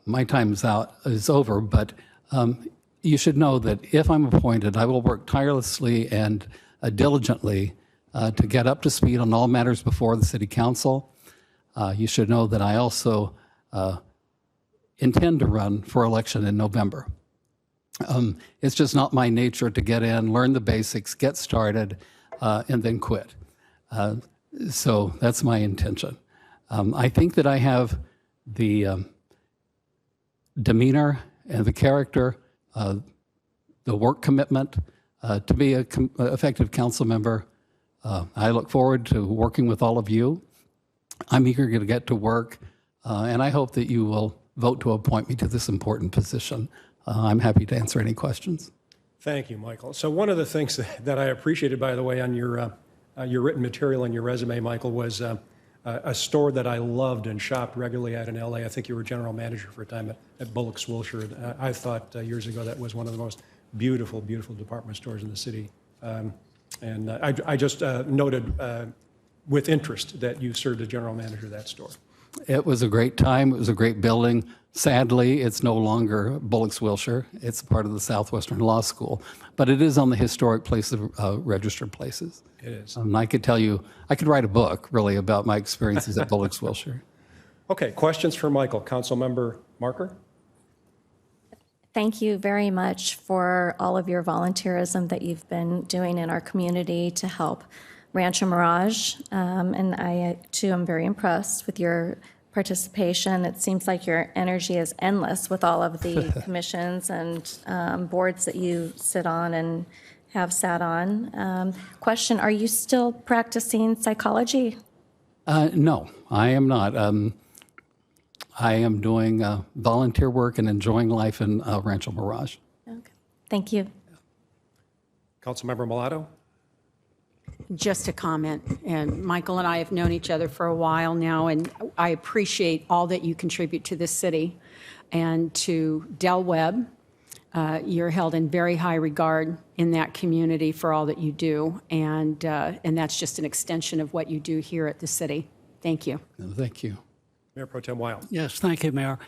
my time is over, but you should know that if I'm appointed, I will work tirelessly and diligently to get up to speed on all matters before the city council. You should know that I also intend to run for election in November. It's just not my nature to get in, learn the basics, get started, and then quit. So that's my intention. I think that I have the demeanor and the character, the work commitment to be an effective council member. I look forward to working with all of you. I'm eager to get to work, and I hope that you will vote to appoint me to this important position. I'm happy to answer any questions. Thank you, Michael. So one of the things that I appreciated, by the way, on your written material and your resume, Michael, was a store that I loved and shopped regularly at in LA. I think you were general manager for a time at Bullock's Wilshire. I thought years ago that was one of the most beautiful, beautiful department stores in the city. And I just noted with interest that you served as general manager of that store. It was a great time. It was a great building. Sadly, it's no longer Bullock's Wilshire. It's part of the Southwestern Law School, but it is on the historic place of registered places. It is. I could tell you, I could write a book really about my experiences at Bullock's Wilshire. Okay, questions for Michael. Councilmember Marker? Thank you very much for all of your volunteerism that you've been doing in our community to help Rancho Mirage. And I, too, am very impressed with your participation. It seems like your energy is endless with all of the commissions and boards that you sit on and have sat on. Question, are you still practicing psychology? No, I am not. I am doing volunteer work and enjoying life in Rancho Mirage. Okay. Thank you. Councilmember Mulatto? Just a comment, and Michael and I have known each other for a while now, and I appreciate all that you contribute to this city. and to Del Webb. You're held in very high regard in that community for all that you do, and that's just an extension of what you do here at the city. Thank you. Thank you. Mayor Pro Tem Weil. Yes, thank you, Mayor.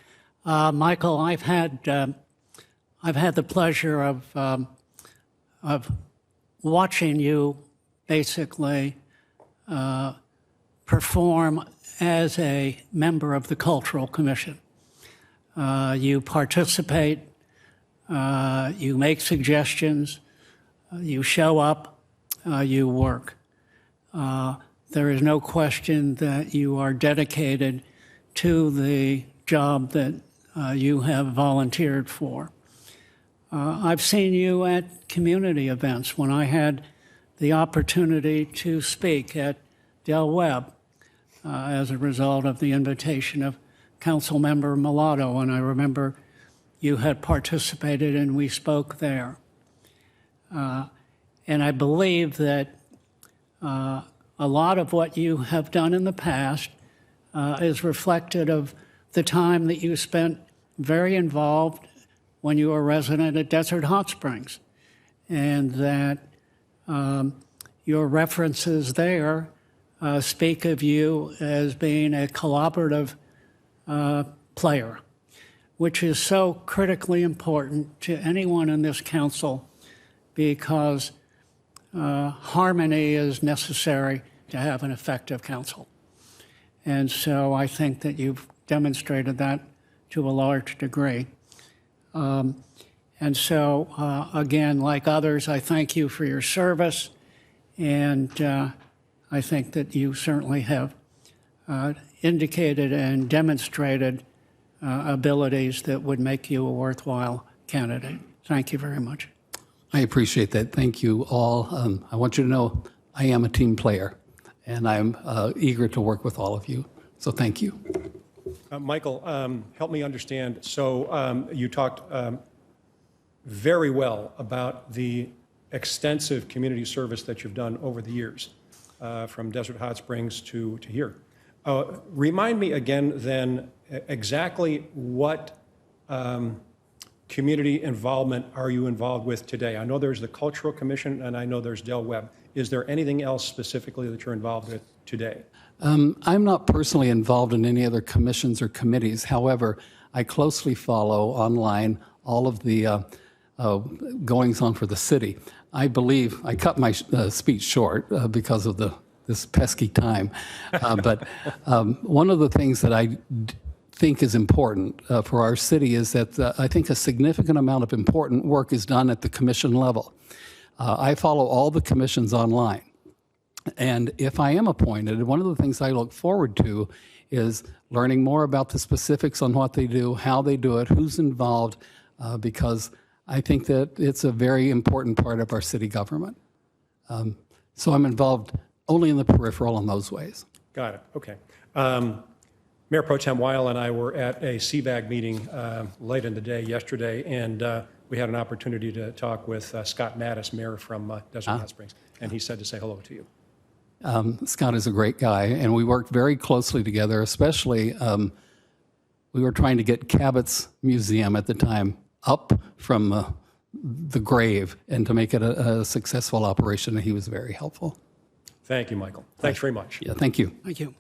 Michael, I've had the pleasure of watching you basically perform as a member of the Cultural Commission. You participate, you make suggestions, you show up, you work. There is no question that you are dedicated to the job that you have volunteered for. I've seen you at community events when I had the opportunity to speak at Del Webb as a result of the invitation of Councilmember Mulatto, and I remember you had participated and we spoke there. And I believe that a lot of what you have done in the past is reflected of the time that you spent very involved when you were a resident at Desert Hot Springs, and that your references there speak of you as being a collaborative player, which is so critically important to anyone in this council, because harmony is necessary to have an effective council. And so I think that you've demonstrated that to a large degree. And so, again, like others, I thank you for your service, and I think that you certainly have indicated and demonstrated abilities that would make you a worthwhile candidate. Thank you very much. I appreciate that. Thank you all. I want you to know I am a team player, and I'm eager to work with all of you. So thank you. Michael, help me understand. So you talked very well about the extensive community service that you've done over the years, from Desert Hot Springs to here. Remind me again then exactly what community involvement are you involved with today? I know there's the Cultural Commission and I know there's Del Webb. Is there anything else specifically that you're involved with today? I'm not personally involved in any other commissions or committees. However, I closely follow online all of the goings on for the city. I believe I cut my speech short because of this pesky time. But one of the things that I think is important for our city is that I think a significant amount of important work is done at the commission level. I follow all the commissions online. And if I am appointed, one of the things I look forward to is learning more about the specifics on what they do, how they do it, who's involved, because I think that it's a very important part of our city government. So I'm involved only in the peripheral in those ways. Got it. Okay. Mayor Pro Tem Weil and I were at a CBAG meeting late in the day yesterday, and we had an opportunity to talk with Scott Mattis, mayor from Desert Hot Springs, and he said to say hello to you. Scott is a great guy, and we worked very closely together, especially we were trying to get Cabot's Museum at the time up from the grave and to make it a successful operation, and he was very helpful. Thank you, Michael. Thanks very much. Yeah, thank you. Thank you.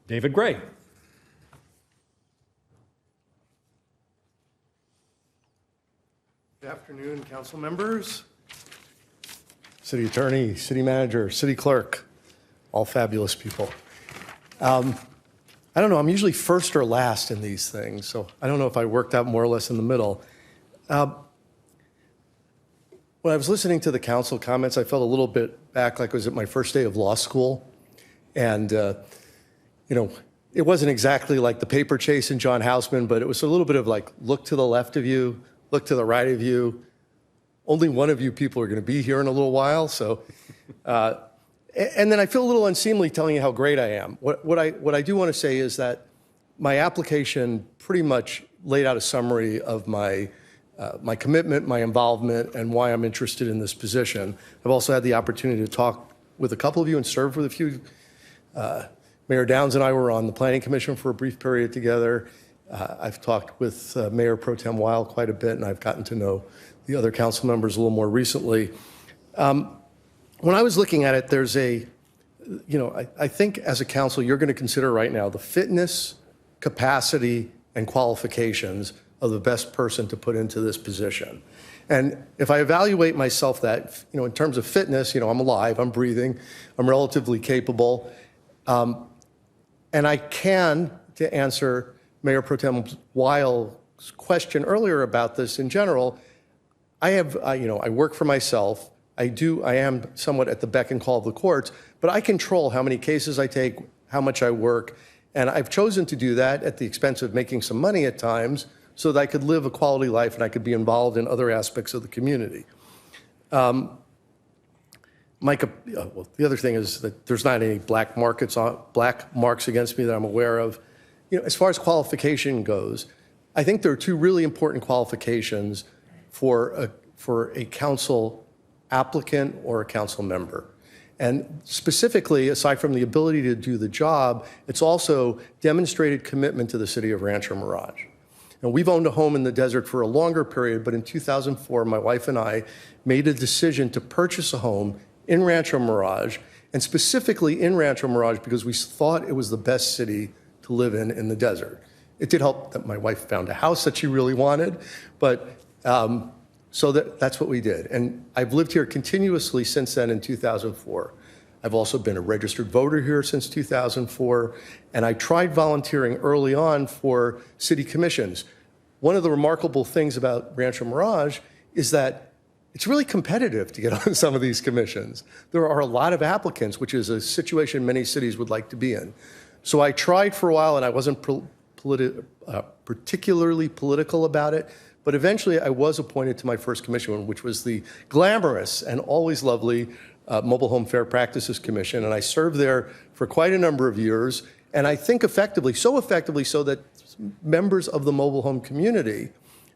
David Gray. Good afternoon, council members, city attorney, city manager, city clerk, all fabulous people. I don't know, I'm usually first or last in these things, so I don't know if I worked out more or less in the middle. When I was listening to the council comments, I felt a little bit back like I was at my first day of law school. And, you know, it wasn't exactly like the paper chase in John Houseman, but it was a little bit of like, look to the left of you, look to the right of you. Only one of you people are going to be here in a little while. So, and then I feel a little unseemly telling you how great I am. What I do want to say is that my application pretty much laid out a summary of my my commitment, my involvement, and why I'm interested in this position. I've also had the opportunity to talk with a couple of you and serve with a few. Mayor Downs and I were on the Planning Commission for a brief period together. I've talked with Mayor Pro Tem Weil quite a bit, and I've gotten to know the other council members a little more recently. When I was looking at it, there's I think as a council, you're going to consider right now the fitness, capacity, and qualifications of the best person to put into this position. And if I evaluate myself that, in terms of fitness, I'm alive, I'm breathing, I'm relatively capable. And I can, to answer Mayor Pro Tem Weil's question earlier about this in general, I work for myself. I am somewhat at the beck and call of the courts, but I control how many cases I take, how much I work, and I've chosen to do that at the expense of making some money at times so that I could live a quality life and I could be involved in other aspects of the community. The other thing is that there's not any black marks against me that I'm aware of. As far as qualification goes, I think there are two really important qualifications for a council applicant or a council member. And specifically, aside from the ability to do the job, it's also demonstrated commitment to the city of Rancho Mirage. And we've owned a home in the desert for a longer period, but in 2004, my wife and I made a decision to purchase a home in Rancho Mirage, and specifically in Rancho Mirage because we thought it was the best city to live in the desert. It did help that my wife found a house that she really wanted, but so that's what we did. And I've lived here continuously since then in 2004. I've also been a registered voter here since 2004, and I tried volunteering early on for city commissions. One of the remarkable things about Rancho Mirage is that it's really competitive to get on some of these commissions. There are a lot of applicants, which is a situation many cities would like to be in. So I tried for a while, and I wasn't particularly political about it, but eventually I was appointed to my first commission, which was the glamorous and always lovely Mobile Home Fair Practices Commission, and I served there for quite a number of years, and I think effectively so that members of the mobile home community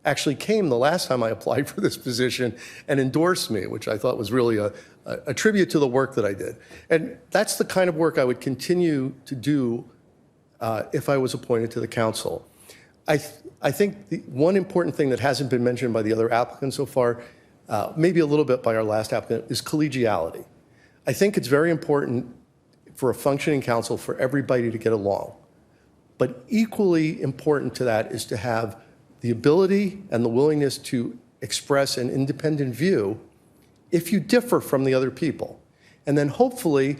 actually came the last time I applied for this position and endorsed me, which I thought was really a tribute to the work that I did. And that's the kind of work I would continue to do if I was appointed to the council. I think the one important thing that hasn't been mentioned by the other applicants so far, maybe a little bit by our last applicant, is collegiality. I think it's very important for a functioning council for everybody to get along. But equally important to that is to have the ability and the willingness to express an independent view if you differ from the other people. And then hopefully,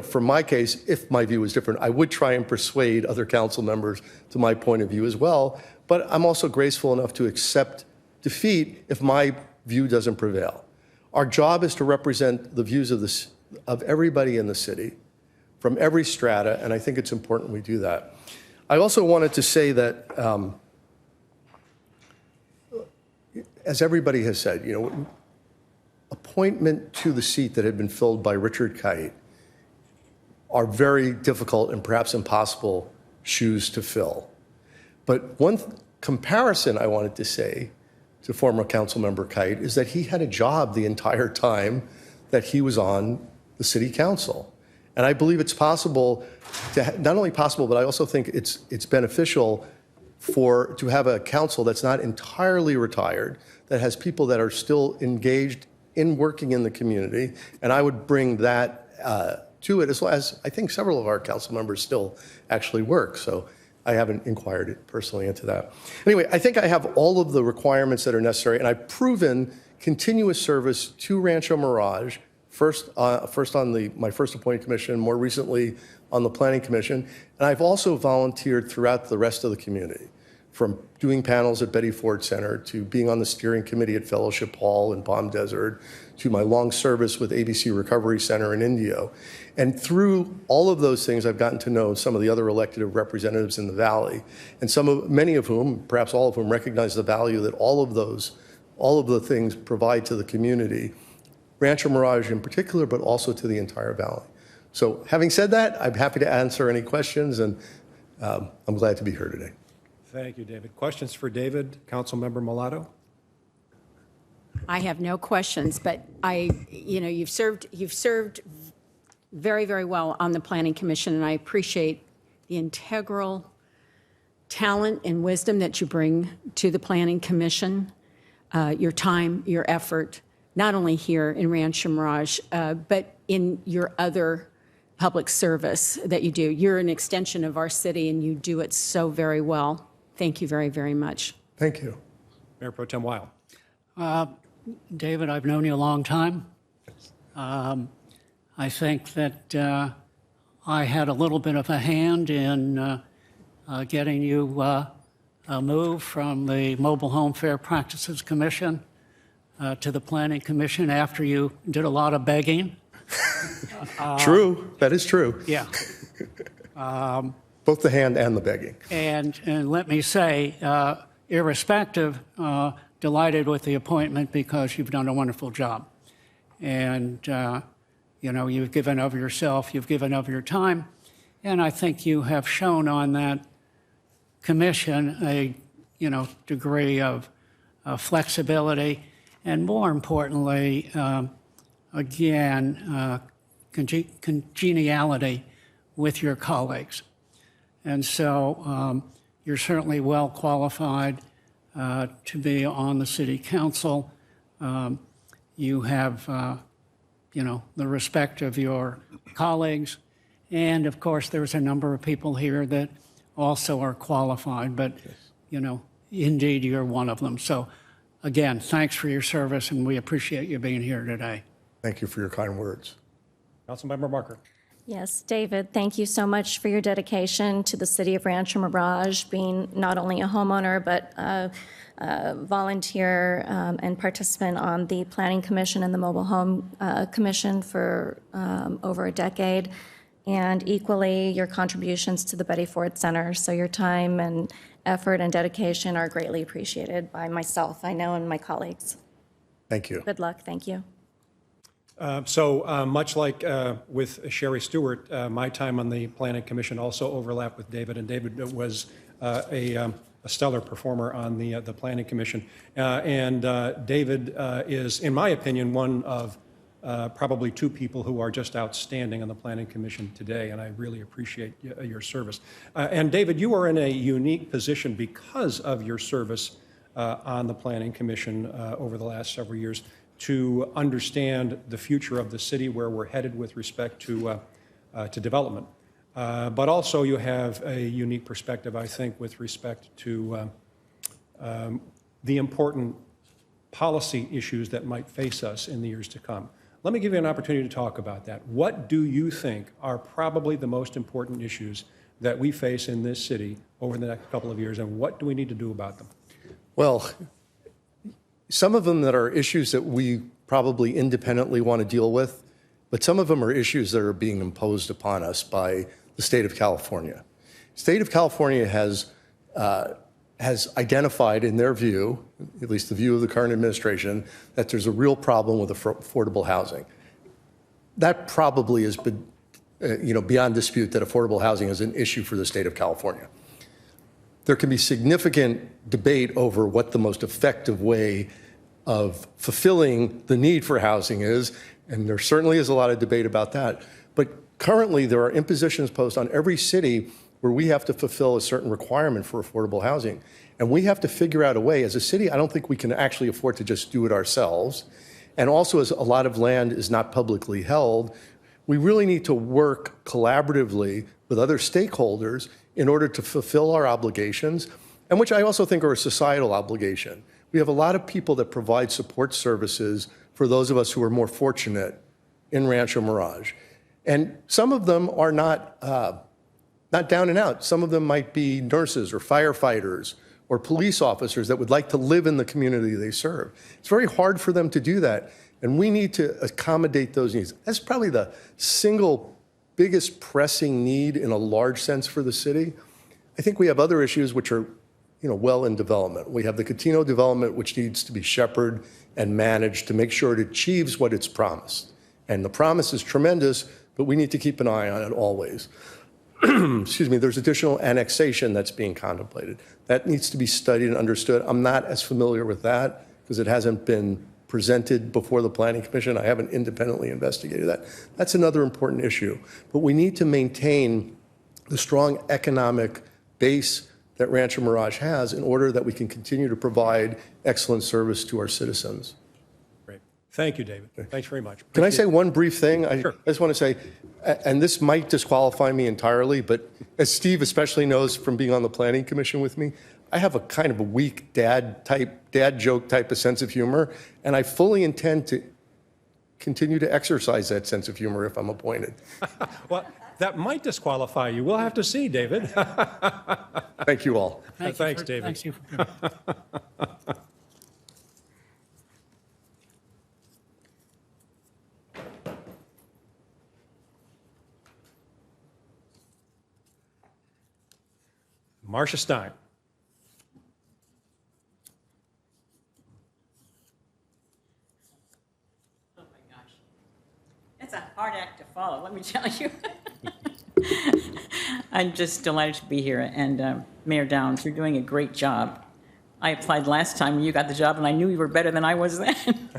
for my case, if my view is different, I would try and persuade other council members to my point of view as well. But I'm also graceful enough to accept defeat if my view doesn't prevail. Our job is to represent the views of everybody in the city, from every strata, and I think it's important we do that. I also wanted to say that, as everybody has said, appointment to the seat that had been filled by Richard Kite are very difficult and perhaps impossible shoes to fill. But one comparison I wanted to say to former council member Kite is that he had a job the entire time that he was on the city council. And I believe it's possible to, not only possible, but I also think it's beneficial to have a council that's not entirely retired, that has people that are still engaged in working in the community, and I would bring that to it, as well as I think several of our council members still actually work, so I haven't inquired personally into that. Anyway, I think I have all of the requirements that are necessary, and I've proven continuous service to Rancho Mirage, first on my first appointed commission, more recently on the Planning Commission, and I've also volunteered throughout the rest of the community, from doing panels at Betty Ford Center to being on the steering committee at Fellowship Hall in Palm Desert to my long service with ABC Recovery Center in Indio. And through all of those things, I've gotten to know some of the other elected representatives in the Valley, and many of whom, perhaps all of whom, recognize the value that all of the things provide to the community, Rancho Mirage in particular, but also to the entire Valley. So having said that, I'm happy to answer any questions, and I'm glad to be here today. Thank you, David. Questions for David, Councilmember Mulatto? I have no questions, but you've served very, very well on the Planning Commission, and I appreciate the integral talent and wisdom that you bring to the Planning Commission, your time, your effort, not only here in Rancho Mirage, but in your other public service that you do. You're an extension of our city, and you do it so very well. Thank you very, very much. Thank you. Mayor Pro Tem Weil. David, I've known you a long time. I think that I had a little bit of a hand in getting you moved from the Mobile Home Fair Practices Commission to the Planning Commission after you did a lot of begging. True. That is true. Yeah. Both the hand and the begging. And let me say, irrespective, delighted with the appointment because you've done a wonderful job. And, you've given of yourself, you've given of your time, and I think you have shown on that commission a, degree of flexibility and, more importantly, congeniality with your colleagues. And so you're certainly well qualified to be on the city council. You have, the respect of your colleagues. And of course, there's a number of people here that also are qualified, but, indeed you're one of them. So again, thanks for your service, and we appreciate you being here today. Thank you for your kind words. Councilmember Marker. Yes, David, thank you so much for your dedication to the city of Rancho Mirage, being not only a homeowner, but a volunteer and participant on the Planning Commission and the Mobile Home Commission for over a decade, and equally your contributions to the Betty Ford Center. So your time and effort and dedication are greatly appreciated by myself, I know, and my colleagues. Thank you. Good luck. Thank you. So much like with Sherry Stewart, my time on the Planning Commission also overlapped with David, and David was a stellar performer on the Planning Commission. And David is, in my opinion, one of probably two people who are just outstanding on the Planning Commission today, and I really appreciate your service. And David, you are in a unique position because of your service on the Planning Commission over the last several years to understand the future of the city, where we're headed with respect to development. But also you have a unique perspective, I think, with respect to the important policy issues that might face us in the years to come. Let me give you an opportunity to talk about that. What do you think are probably the most important issues that we face in this city over the next couple of years, and what do we need to do about them? Well, some of them that are issues that we probably independently want to deal with, but some of them are issues that are being imposed upon us by the state of California. State of California has identified, in their view, at least the view of the current administration, that there's a real problem with affordable housing. That probably has been, beyond dispute that affordable housing is an issue for the state of California. There can be significant debate over what the most effective way of fulfilling the need for housing is, and there certainly is a lot of debate about that. But currently, there are impositions posed on every city where we have to fulfill a certain requirement for affordable housing. And we have to figure out a way. As a city, I don't think we can actually afford to just do it ourselves. And also, as a lot of land is not publicly held, we really need to work collaboratively with other stakeholders in order to fulfill our obligations, and which I also think are a societal obligation. We have a lot of people that provide support services for those of us who are more fortunate in Rancho Mirage. And some of them are not down and out. Some of them might be nurses or firefighters or police officers that would like to live in the community they serve. It's very hard for them to do that, and we need to accommodate those needs. That's probably the single biggest pressing need in a large sense for the city. I think we have other issues which are well in development. We have the Catino development, which needs to be shepherded and managed to make sure it achieves what it's promised. And the promise is tremendous, but we need to keep an eye on it always. Excuse me, there's additional annexation that's being contemplated. That needs to be studied and understood. I'm not as familiar with that because it hasn't been presented before the Planning Commission. I haven't independently investigated that. That's another important issue. But we need to maintain the strong economic base that Rancho Mirage has in order that we can continue to provide excellent service to our citizens. Great. Thank you, David. Thanks very much. Can I say one brief thing? Sure. I just want to say, and this might disqualify me entirely, but as Steve especially knows from being on the Planning Commission with me, I have a kind of a weak dad joke type of sense of humor, and I fully intend to continue to exercise that sense of humor if I'm appointed. Well, that might disqualify you. We'll have to see, David. Thank you all. Thanks, David. Thanks you for coming. Marcia Stein. Oh my gosh. It's a hard act to follow, let me tell you. I'm just delighted to be here, and Mayor Downs, you're doing a great job. I applied last time when you got the job, and I knew you were better than I was then.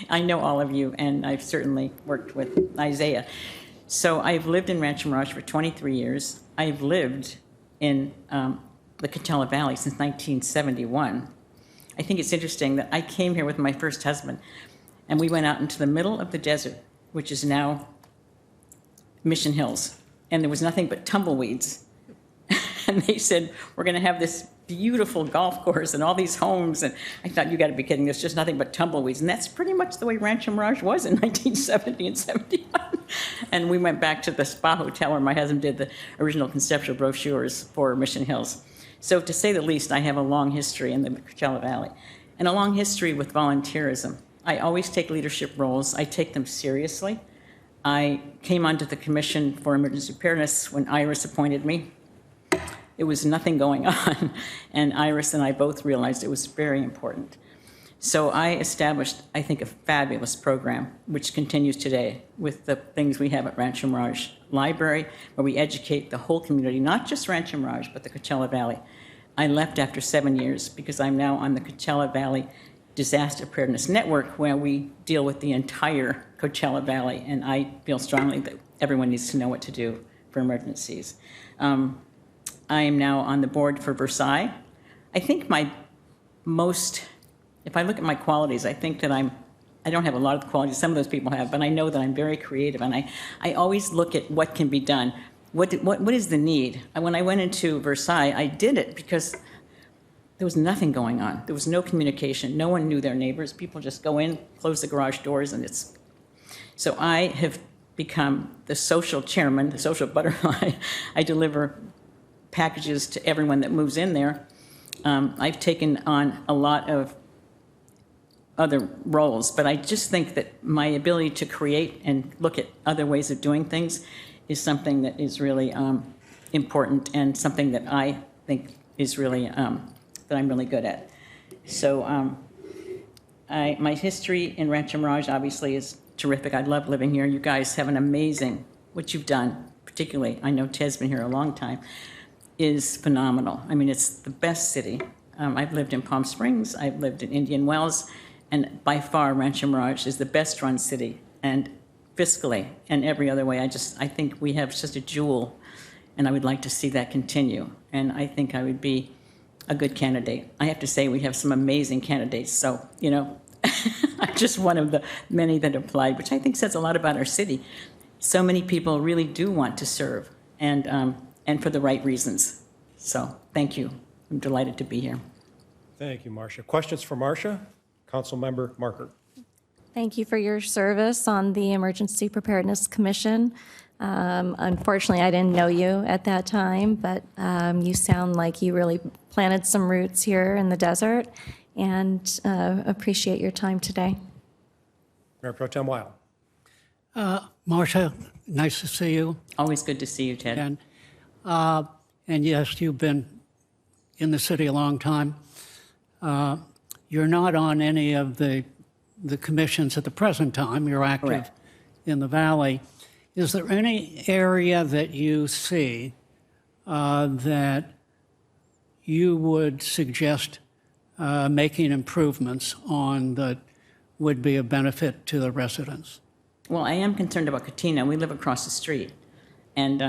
I know all of you, and I've certainly worked with Isaiah. So I've lived in Rancho Mirage for 23 years. I've lived in the Coachella Valley since 1971. I think it's interesting that I came here with my first husband, and we went out into the middle of the desert, which is now Mission Hills, and there was nothing but tumbleweeds. And they said, we're going to have this beautiful golf course and all these homes. And I thought, you got to be kidding. There's just nothing but tumbleweeds. And that's pretty much the way Rancho Mirage was in 1970 and 71. And we went back to the spa hotel where my husband did the original conceptual brochures for Mission Hills. So to say the least, I have a long history in the Coachella Valley and a long history with volunteerism. I always take leadership roles. I take them seriously. I came onto the Commission for Emergency Preparedness when Iris appointed me. There was nothing going on, and Iris and I both realized it was very important. So I established, I think, a fabulous program, which continues today with the things we have at Rancho Mirage Library, where we educate the whole community, not just Rancho Mirage, but the Coachella Valley. I left after 7 years because I'm now on the Coachella Valley Disaster Preparedness Network, where we deal with the entire Coachella Valley, and I feel strongly that everyone needs to know what to do for emergencies. I am now on the board for Versailles. I think my most, if I look at my qualities, I think that I don't have a lot of the qualities some of those people have, but I know that I'm very creative, and I always look at what can be done. What is the need? And when I went into Versailles, I did it because there was nothing going on. There was no communication. No one knew their neighbors. People just go in, close the garage doors, and it's... So I have become the social chairman, the social butterfly. I deliver packages to everyone that moves in there. I've taken on a lot of other roles, but I just think that my ability to create and look at other ways of doing things is something that is really important and something that I think is really, that I'm really good at. So my history in Rancho Mirage obviously is terrific. I love living here. You guys have an amazing, what you've done, particularly, I know Ted's been here a long time, is phenomenal. I mean, it's the best city. I've lived in Palm Springs, I've lived in Indian Wells, and by far Rancho Mirage is the best run city, and fiscally and every other way. I think we have just a jewel, and I would like to see that continue. And I think I would be a good candidate. I have to say we have some amazing candidates, so, you know, I'm just one of the many that applied, which I think says a lot about our city. So many people really do want to serve, and for the right reasons. So thank you. I'm delighted to be here. Thank you, Marcia. Questions for Marcia? Councilmember Marker. Thank you for your service on the Emergency Preparedness Commission. Unfortunately, I didn't know you at that time, but you sound like you really planted some roots here in the desert, and appreciate your time today. Mayor Pro Tem Weil. Marcia, nice to see you. Always good to see you, Ted. And yes, you've been in the city a long time. You're not on any of the commissions at the present time. You're active Correct. in the Valley. Is there any area that you see that you would suggest making improvements on the would be a benefit to the residents. Well, I am concerned about Katina. We live across the street, and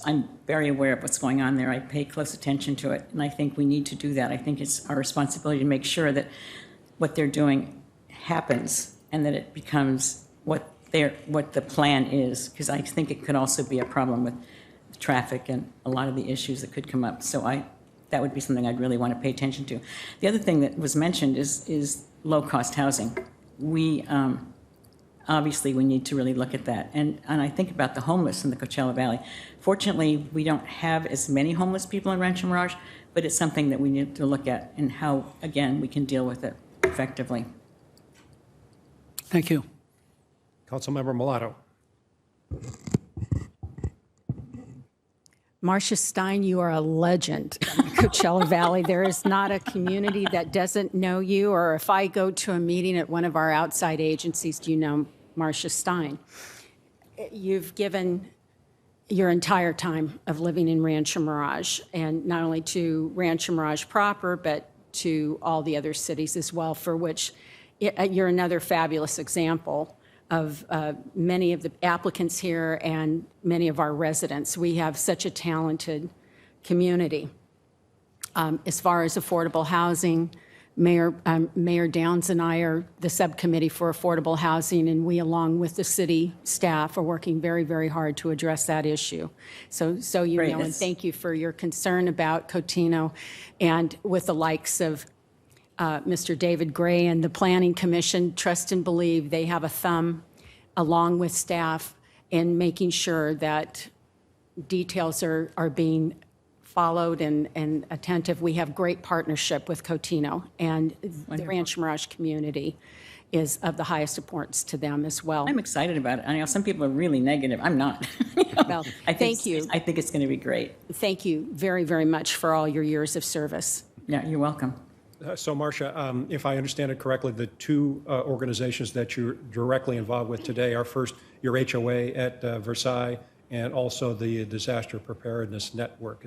I'm very aware of what's going on there. I pay close attention to it, and I think we need to do that. I think it's our responsibility to make sure that what they're doing happens and that it becomes what the plan is, because I think it could also be a problem with traffic and a lot of the issues that could come up. So that would be something I'd really want to pay attention to. The other thing that was mentioned is low-cost housing. We obviously we need to really look at that. And I think about the homeless in the Coachella Valley. Fortunately, we don't have as many homeless people in Rancho Mirage, but it's something that we need to look at and how, again, we can deal with it effectively. Thank you. Councilmember Mulatto. Marcia Stein, you are a legend in the Coachella Valley. There is not a community that doesn't know you, or if I go to a meeting at one of our outside agencies, do you know Marcia Stein? You've given your entire time of living in Rancho Mirage, and not only to Rancho Mirage proper, but to all the other cities as well, for which you're another fabulous example of many of the applicants here and many of our residents. We have such a talented community. As far as affordable housing, Mayor Downs and I are the subcommittee for affordable housing, and we, along with the city staff, are working very, very hard to address that issue. So you Great. know, and thank you for your concern about Cotino, and with the likes of Mr. David Gray and the Planning Commission. Trust and believe they have a thumb, along with staff, in making sure that details are being followed and attentive. We have great partnership with Cotino, and the Rancho Mirage community is of the highest importance to them as well. I'm excited about it. I know some people are really negative. I'm not. Well, Thank you. I think it's going to be great. Thank you very, very much for all your years of service. Yeah, you're welcome. So, Marcia, if I understand it correctly, the two organizations that you're directly involved with today are, first, your HOA at Versailles, and also the Disaster Preparedness Network.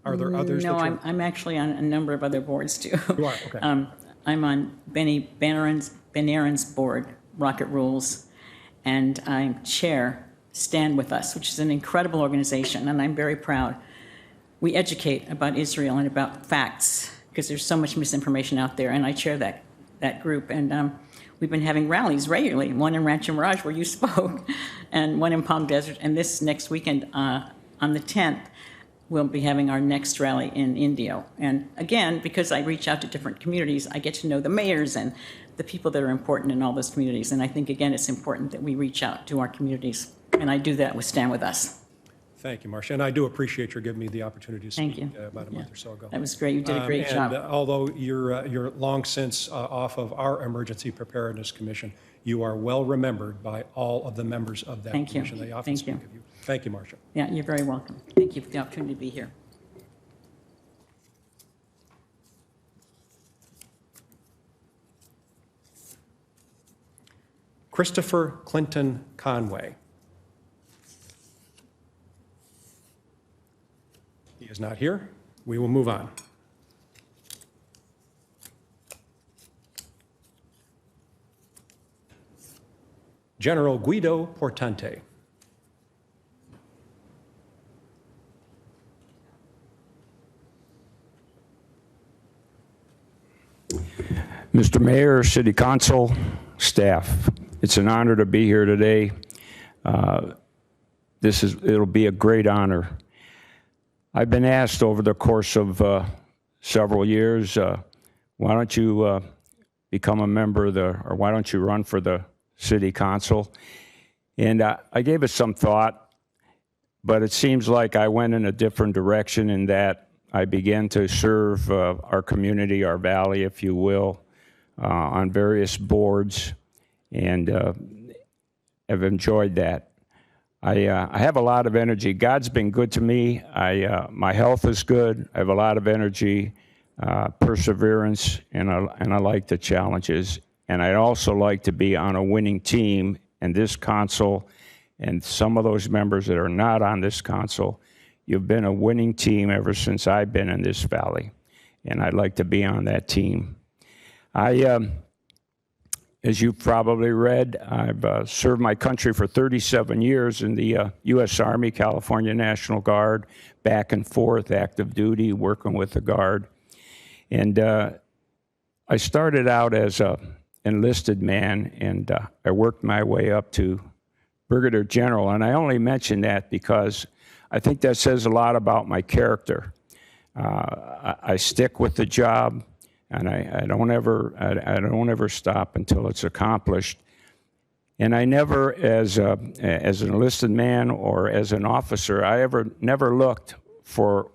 Are there others? No, that I'm actually on a number of other boards, too. You are? Okay. I'm on Ben Aaron's board, Rocket Rules, and I'm chair Stand With Us, which is an incredible organization, and I'm very proud. We educate about Israel and about facts, because there's so much misinformation out there, and I chair that group. And we've been having rallies regularly, one in Rancho Mirage where you spoke, and one in Palm Desert. And this next weekend, on the 10th, we'll be having our next rally in Indio. And again, because I reach out to different communities, I get to know the mayors and the people that are important in all those communities. And I think, again, it's important that we reach out to our communities. And I do that with Stand With Us. Thank you, Marcia. And I do appreciate your giving me the opportunity to speak about a month or so ago. That was great. You did a great job. Although you're long since off of our Emergency Preparedness Commission, you are well remembered by all of the members of that commission. They often speak of you. Thank you, Marcia. Yeah, you're very welcome. Thank you for the opportunity to be here. Christopher Clinton Conway. He is not here. We will move on. General Guido Portante. Mr. Mayor, City Council, staff, it's an honor to be here today. It'll be a great honor. I've been asked over the course of several years, why don't you become a member of or why don't you run for the City Council? And I gave it some thought, but it seems like I went in a different direction in that I began to serve our community, our valley, if you will, on various boards, and have enjoyed that. I have a lot of energy. God's been good to me. My health is good. I have a lot of energy, perseverance, and I like the challenges. And I'd also like to be on a winning team. And this council, and some of those members that are not on this council, you've been a winning team ever since I've been in this valley. And I'd like to be on that team. as you've probably read, I've served my country for 37 years in the U.S. Army, California National Guard, back and forth, active duty, working with the Guard. And I started out as an enlisted man, and I worked my way up to Brigadier General. And I only mention that because I think that says a lot about my character. I stick with the job, and I don't ever stop until it's accomplished. And I never, as an enlisted man or as an officer, I never looked for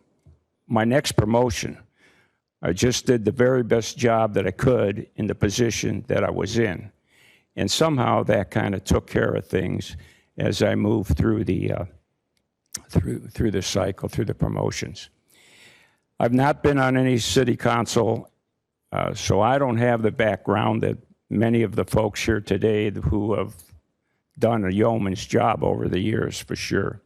my next promotion. I just did the very best job that I could in the position that I was in. And somehow that kind of took care of things as I moved through the through the cycle, through the promotions. I've not been on any city council, so I don't have the background that many of the folks here today who have done a yeoman's job over the years, for sure.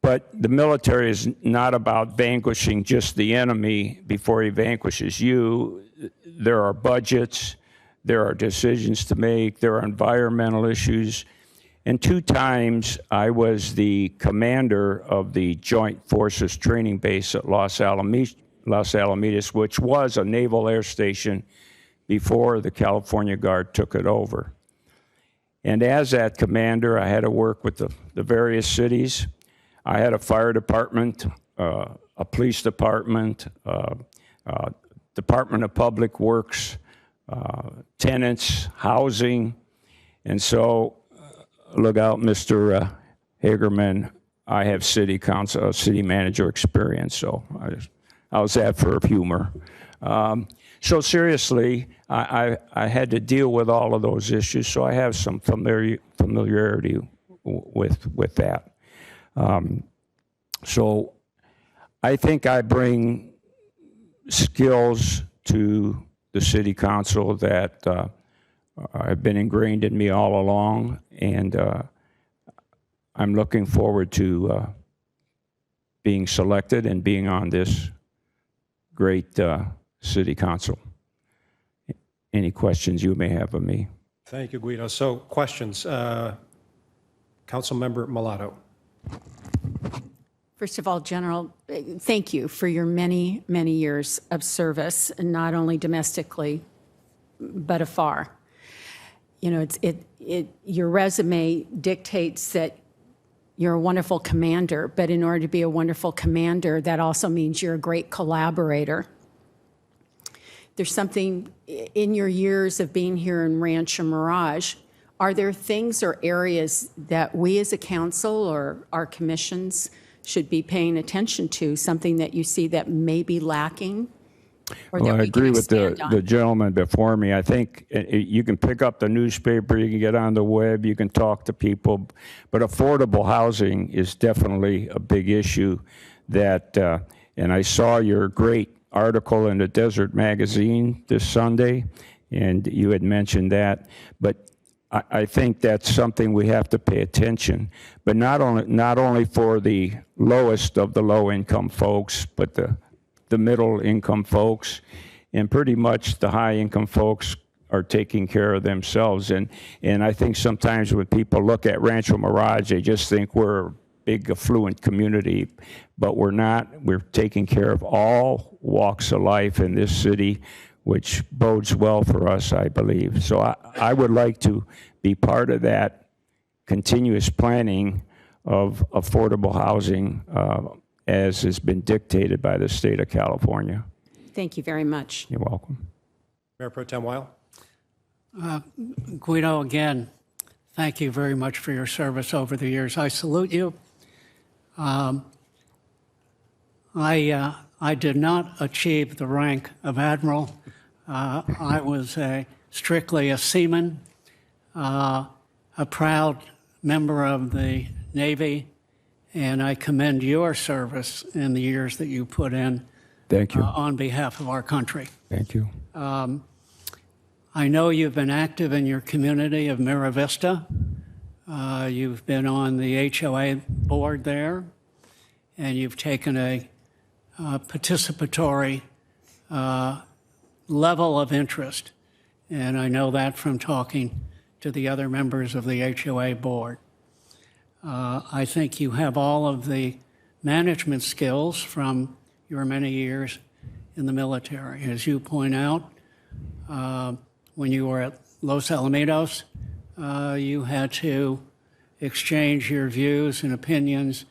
But the military is not about vanquishing just the enemy before he vanquishes you. There are budgets, there are decisions to make, there are environmental issues. And 2 times I was the commander of the Joint Forces Training Base at Los Alamitos, which was a naval air station before the California Guard took it over. And as that commander, I had to work with the various cities. I had a fire department, a police department, Department of Public Works, tenants, housing. And so, look out, Mr. Hagerman, I have city council, city manager experience, so I was that for humor. So seriously, I had to deal with all of those issues, so I have some familiarity with that. So I think I bring skills to the city council that have been ingrained in me all along, and I'm looking forward to being selected and being on this great city council. Any questions you may have of me? Thank you, Guido. So questions. Councilmember Mulatto. First of all, General, thank you for your many, many years of service, and not only domestically, but afar. You know, your resume dictates that you're a wonderful commander, but in order to be a wonderful commander, that also means you're a great collaborator. There's something in your years of being here in Rancho Mirage. Are there things or areas that we as a council or our commissions should be paying attention to, something that you see that may be lacking? Well, I agree with the gentleman before me. I think you can pick up the newspaper, you can get on the web, you can talk to people, but affordable housing is definitely a big issue that, and I saw your great article in the Desert Magazine this Sunday, and you had mentioned that, but I think that's something we have to pay attention, but not only for the lowest of the low-income folks, but the middle-income folks, and pretty much the high-income folks are taking care of themselves. And I think sometimes when people look at Rancho Mirage, they just think we're a big, affluent community, but we're not. We're taking care of all walks of life in this city, which bodes well for us, I believe. So I would like to be part of that continuous planning of affordable housing as has been dictated by the state of California. Thank you very much. You're welcome. Mayor Pro Tem Weil. Guido, again, thank you very much for your service over the years. I salute you. I did not achieve the rank of admiral. I was strictly a seaman, a proud member of the Navy, and I commend your service in the years that you put in. Thank you. On behalf of our country. Thank you. I know you've been active in your community of Mira Vista. You've been on the HOA board there, and you've taken a participatory level of interest and I know that from talking to the other members of the HOA board. I think you have all of the management skills from your many years in the military. As you point out, when you were at Los Alamitos, you had to exchange your views and opinions,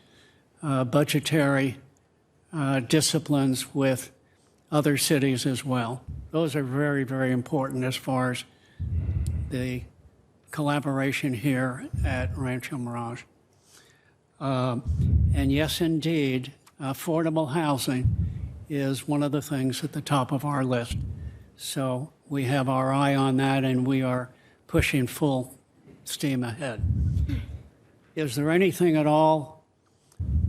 budgetary disciplines with other cities as well. Those are very, very important as far as the collaboration here at Rancho Mirage. And yes, indeed, affordable housing is one of the things at the top of our list. So we have our eye on that, and we are pushing full steam ahead. Is there anything at all,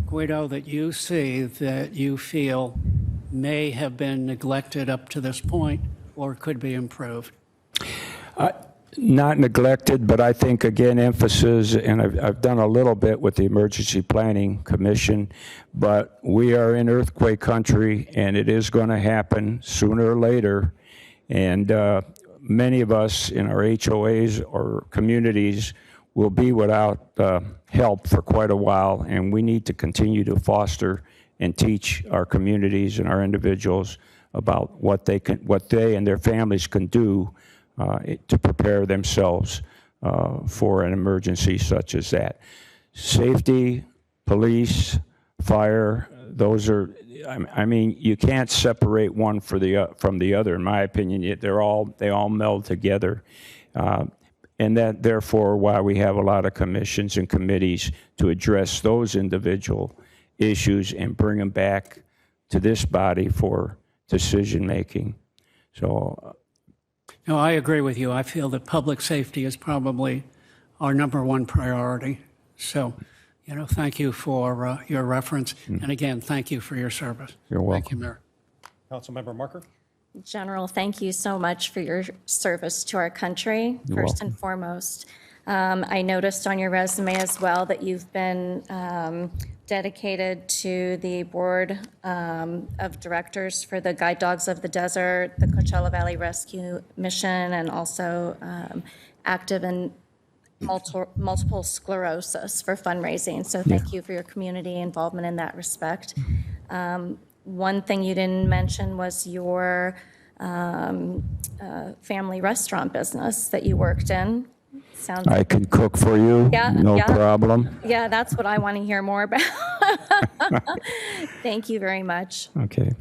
Guido, that you see that you feel may have been neglected up to this point or could be improved? Not neglected, but I think, again, emphasis, and I've done a little bit with the Emergency Planning Commission, but we are in earthquake country, and it is going to happen sooner or later. And many of us in our HOAs or communities will be without help for quite a while, and we need to continue to foster and teach our communities and our individuals about what they and their families can do to prepare themselves for an emergency such as that. Safety, police, fire, those are, I mean, you can't separate one from the other, in my opinion. They all meld together. And that, therefore, why we have a lot of commissions and committees to address those individual issues and bring them back to this body for decision-making. So, No, I agree with you. I feel that public safety is probably our number one priority. So, thank you for your reference. And again, thank you for your service. You're welcome. Thank you, Mayor. Councilmember Marker? General, thank you so much for your service to our country, You're first welcome. and foremost. I noticed on your resume as well that you've been dedicated to the board of directors for the Guide Dogs of the Desert, the Coachella Valley Rescue Mission, and also active in multiple sclerosis for fundraising. So thank you for your community involvement in that respect. One thing you didn't mention was your family restaurant business that you worked in. Sounds I can cook for you, no problem. Yeah, that's what I want to hear more about. Thank you very much. Okay.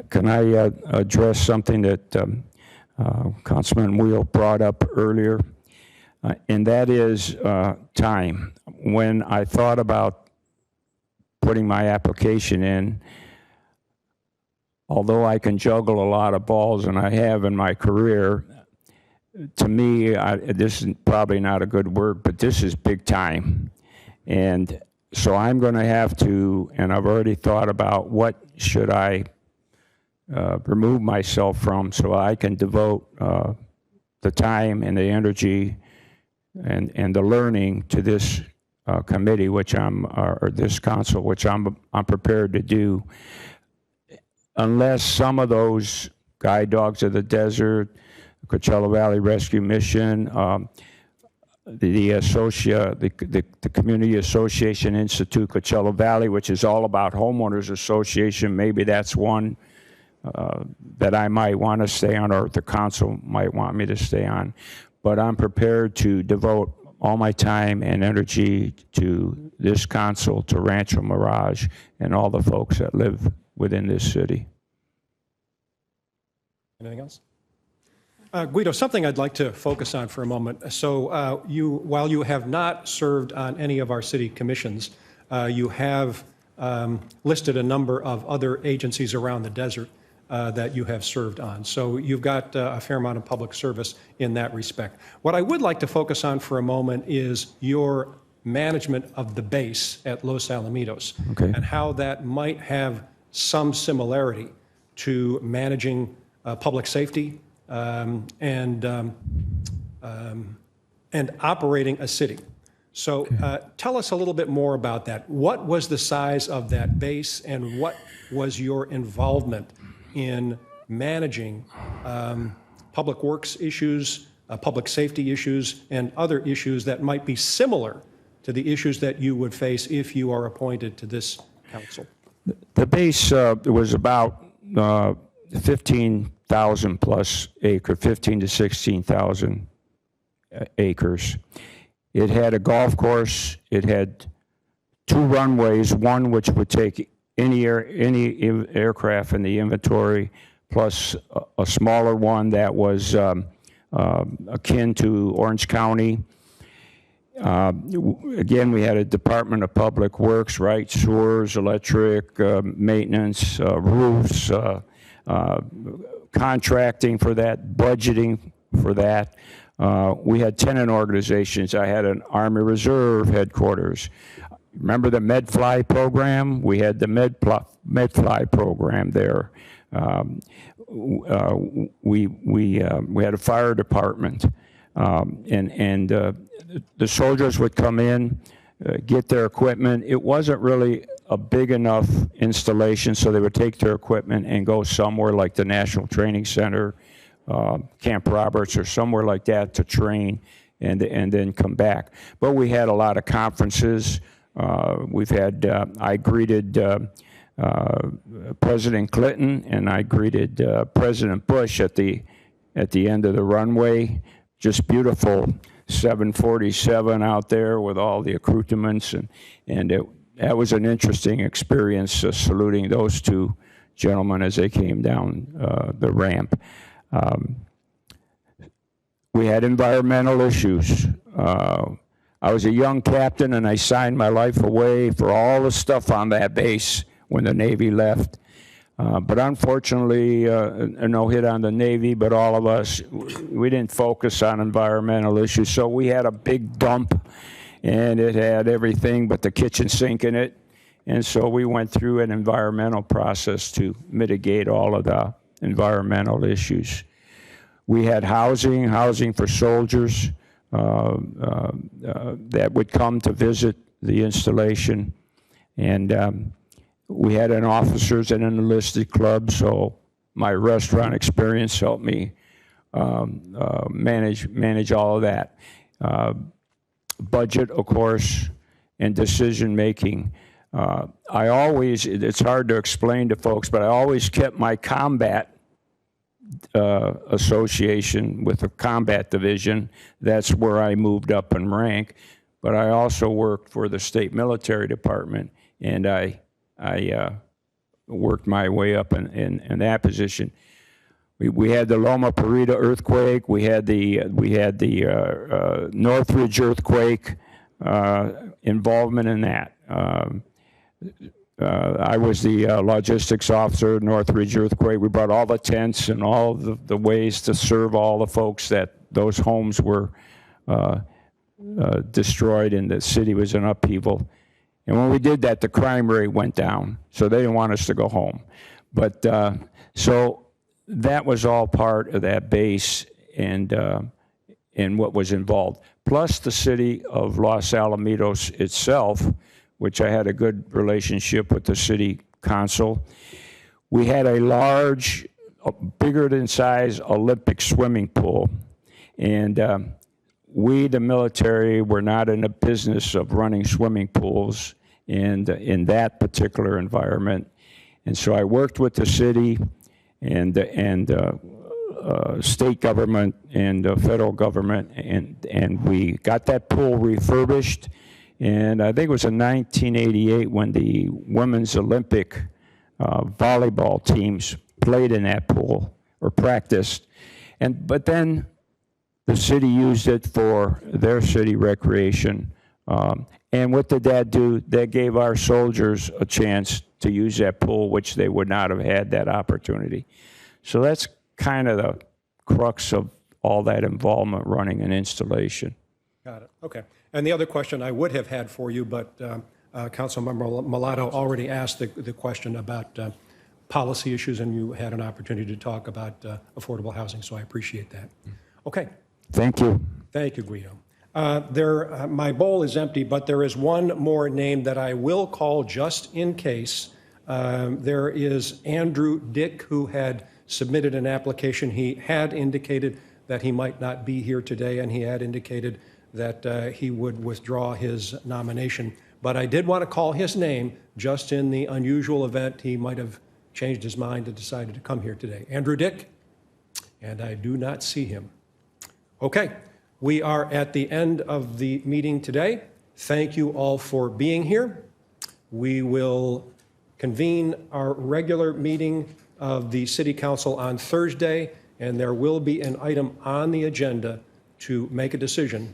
Can I address something that Councilman Wheel brought up earlier? And that is time. When I thought about putting my application in, although I can juggle a lot of balls, and I have in my career, to me, this is probably not a good word, but this is big time. And so I'm going to have to, and I've already thought about what should I remove myself from so I can devote the time and the energy and the learning to this committee, which or this council, which I'm prepared to do. Unless some of those Guide Dogs of the Desert, Coachella Valley Rescue Mission, the Community Association Institute Coachella Valley, which is all about homeowners association, maybe that's one that I might want to stay on, or the council might want me to stay on. But I'm prepared to devote all my time and energy to this council, to Rancho Mirage, and all the folks that live within this city. Anything else? Guido, something I'd like to focus on for a moment. So while you have not served on any of our city commissions, you have listed a number of other agencies around the desert that you have served on. So you've got a fair amount of public service in that respect. What I would like to focus on for a moment is your management of the base at Los Alamitos, and how that might have some similarity to managing public safety and operating a city. So tell us a little bit more about that. What was the size of that base, and what was your involvement in managing public works issues, public safety issues, and other issues that might be similar to the issues that you would face if you are appointed to this council? The base was about 15,000 plus acre, 15 to 16,000 acres. It had a golf course. It had 2 runways, one which would take any aircraft in the inventory, plus a smaller one that was akin to Orange County. Again, we had a Department of Public Works, right? Sewers, electric, maintenance, roofs, contracting for that, budgeting for that. We had tenant organizations. I had an Army Reserve headquarters. Remember the MedFly program? We had the MedFly program there. We had a fire department, and the soldiers would come in, get their equipment. It wasn't really a big enough installation, so they would take their equipment and go somewhere like the National Training Center, Camp Roberts, or somewhere like that to train, and then come back. But we had a lot of conferences. We've had, I greeted President Clinton, and I greeted President Bush at the end of the runway. Just beautiful 747 out there with all the accoutrements, and that was an interesting experience, saluting those 2 gentlemen as they came down the ramp. We had environmental issues. I was a young captain, and I signed my life away for all the stuff on that base when the Navy left. But unfortunately, no hit on the Navy, but all of us, we didn't focus on environmental issues. So we had a big dump, and it had everything but the kitchen sink in it. And so we went through an environmental process to mitigate all of the environmental issues. We had housing for soldiers that would come to visit the installation. And we had an officers and an enlisted club, so my restaurant experience helped me manage all of that. Budget, of course, and decision making. It's hard to explain to folks, but I always kept my combat association with the combat division. That's where I moved up in rank. But I also worked for the state military department, and I worked my way up in that position. We had the Loma Prieta earthquake. We had the Northridge earthquake, involvement in that. I was the logistics officer at Northridge earthquake. We brought all the tents and all the ways to serve all the folks that those homes were destroyed and the city was in upheaval. And when we did that, the crime rate went down, so they didn't want us to go home. But so that was all part of that base and what was involved. Plus the city of Los Alamitos itself, which I had a good relationship with the city council. We had a large, bigger than size Olympic swimming pool. And we, the military, were not in the business of running swimming pools and in that particular environment. And so I worked with the city and state government and federal government, and we got that pool refurbished. And I think it was in 1988 when the women's Olympic volleyball teams played in that pool or practiced. But then the city used it for their city recreation. And what did that do? That gave our soldiers a chance to use that pool, which they would not have had that opportunity. So that's kind of the crux of all that involvement running an installation. Got it. Okay. And the other question I would have had for you, but Councilmember Mulatto already asked the question about policy issues, and you had an opportunity to talk about affordable housing, so I appreciate that. Okay. Thank you. Thank you, Guido. My bowl is empty, but there is one more name that I will call just in case. There is Andrew Dick, who had submitted an application. He had indicated that he might not be here today, and he had indicated that he would withdraw his nomination. But I did want to call his name just in the unusual event he might have changed his mind and decided to come here today. Andrew Dick, and I do not see him. Okay, we are at the end of the meeting today. Thank you all for being here. We will convene our regular meeting of the City Council on Thursday, and there will be an item on the agenda to make a decision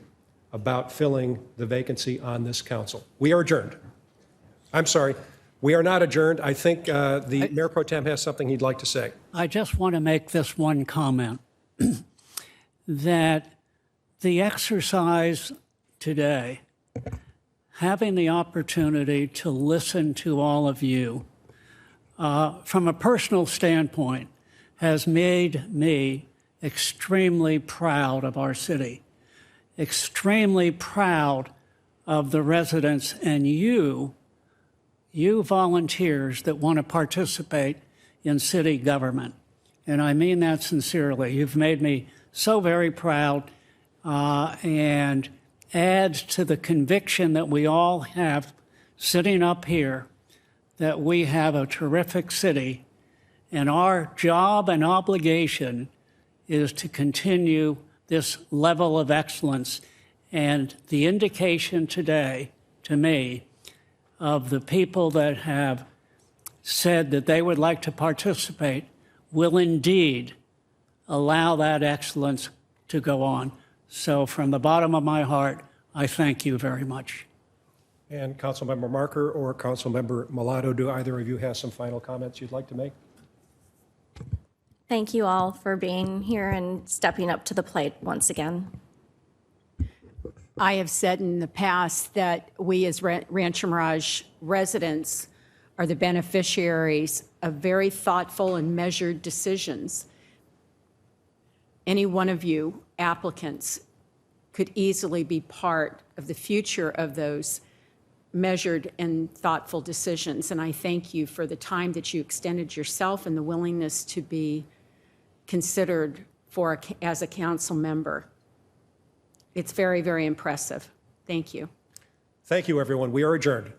about filling the vacancy on this council. We are adjourned. I'm sorry, we are not adjourned. I think the Mayor Pro Tem has something he'd like to say. I just want to make this one comment, that the exercise today, having the opportunity to listen to all of you, from a personal standpoint, has made me extremely proud of our city, extremely proud of the residents and you volunteers that want to participate in city government. And I mean that sincerely. You've made me so very proud and adds to the conviction that we all have sitting up here that we have a terrific city, and our job and obligation is to continue this level of excellence. And the indication today, to me, of the people that have said that they would like to participate will indeed allow that excellence to go on. So from the bottom of my heart, I thank you very much. And Councilmember Marker or Councilmember Mulatto, do either of you have some final comments you'd like to make? Thank you all for being here and stepping up to the plate once again. I have said in the past that we as Rancho Mirage residents are the beneficiaries of very thoughtful and measured decisions. Any one of you applicants could easily be part of the future of those measured and thoughtful decisions. And I thank you for the time that you extended yourself and the willingness to be considered as a council member. It's very, very impressive. Thank you. Thank you, everyone. We are adjourned.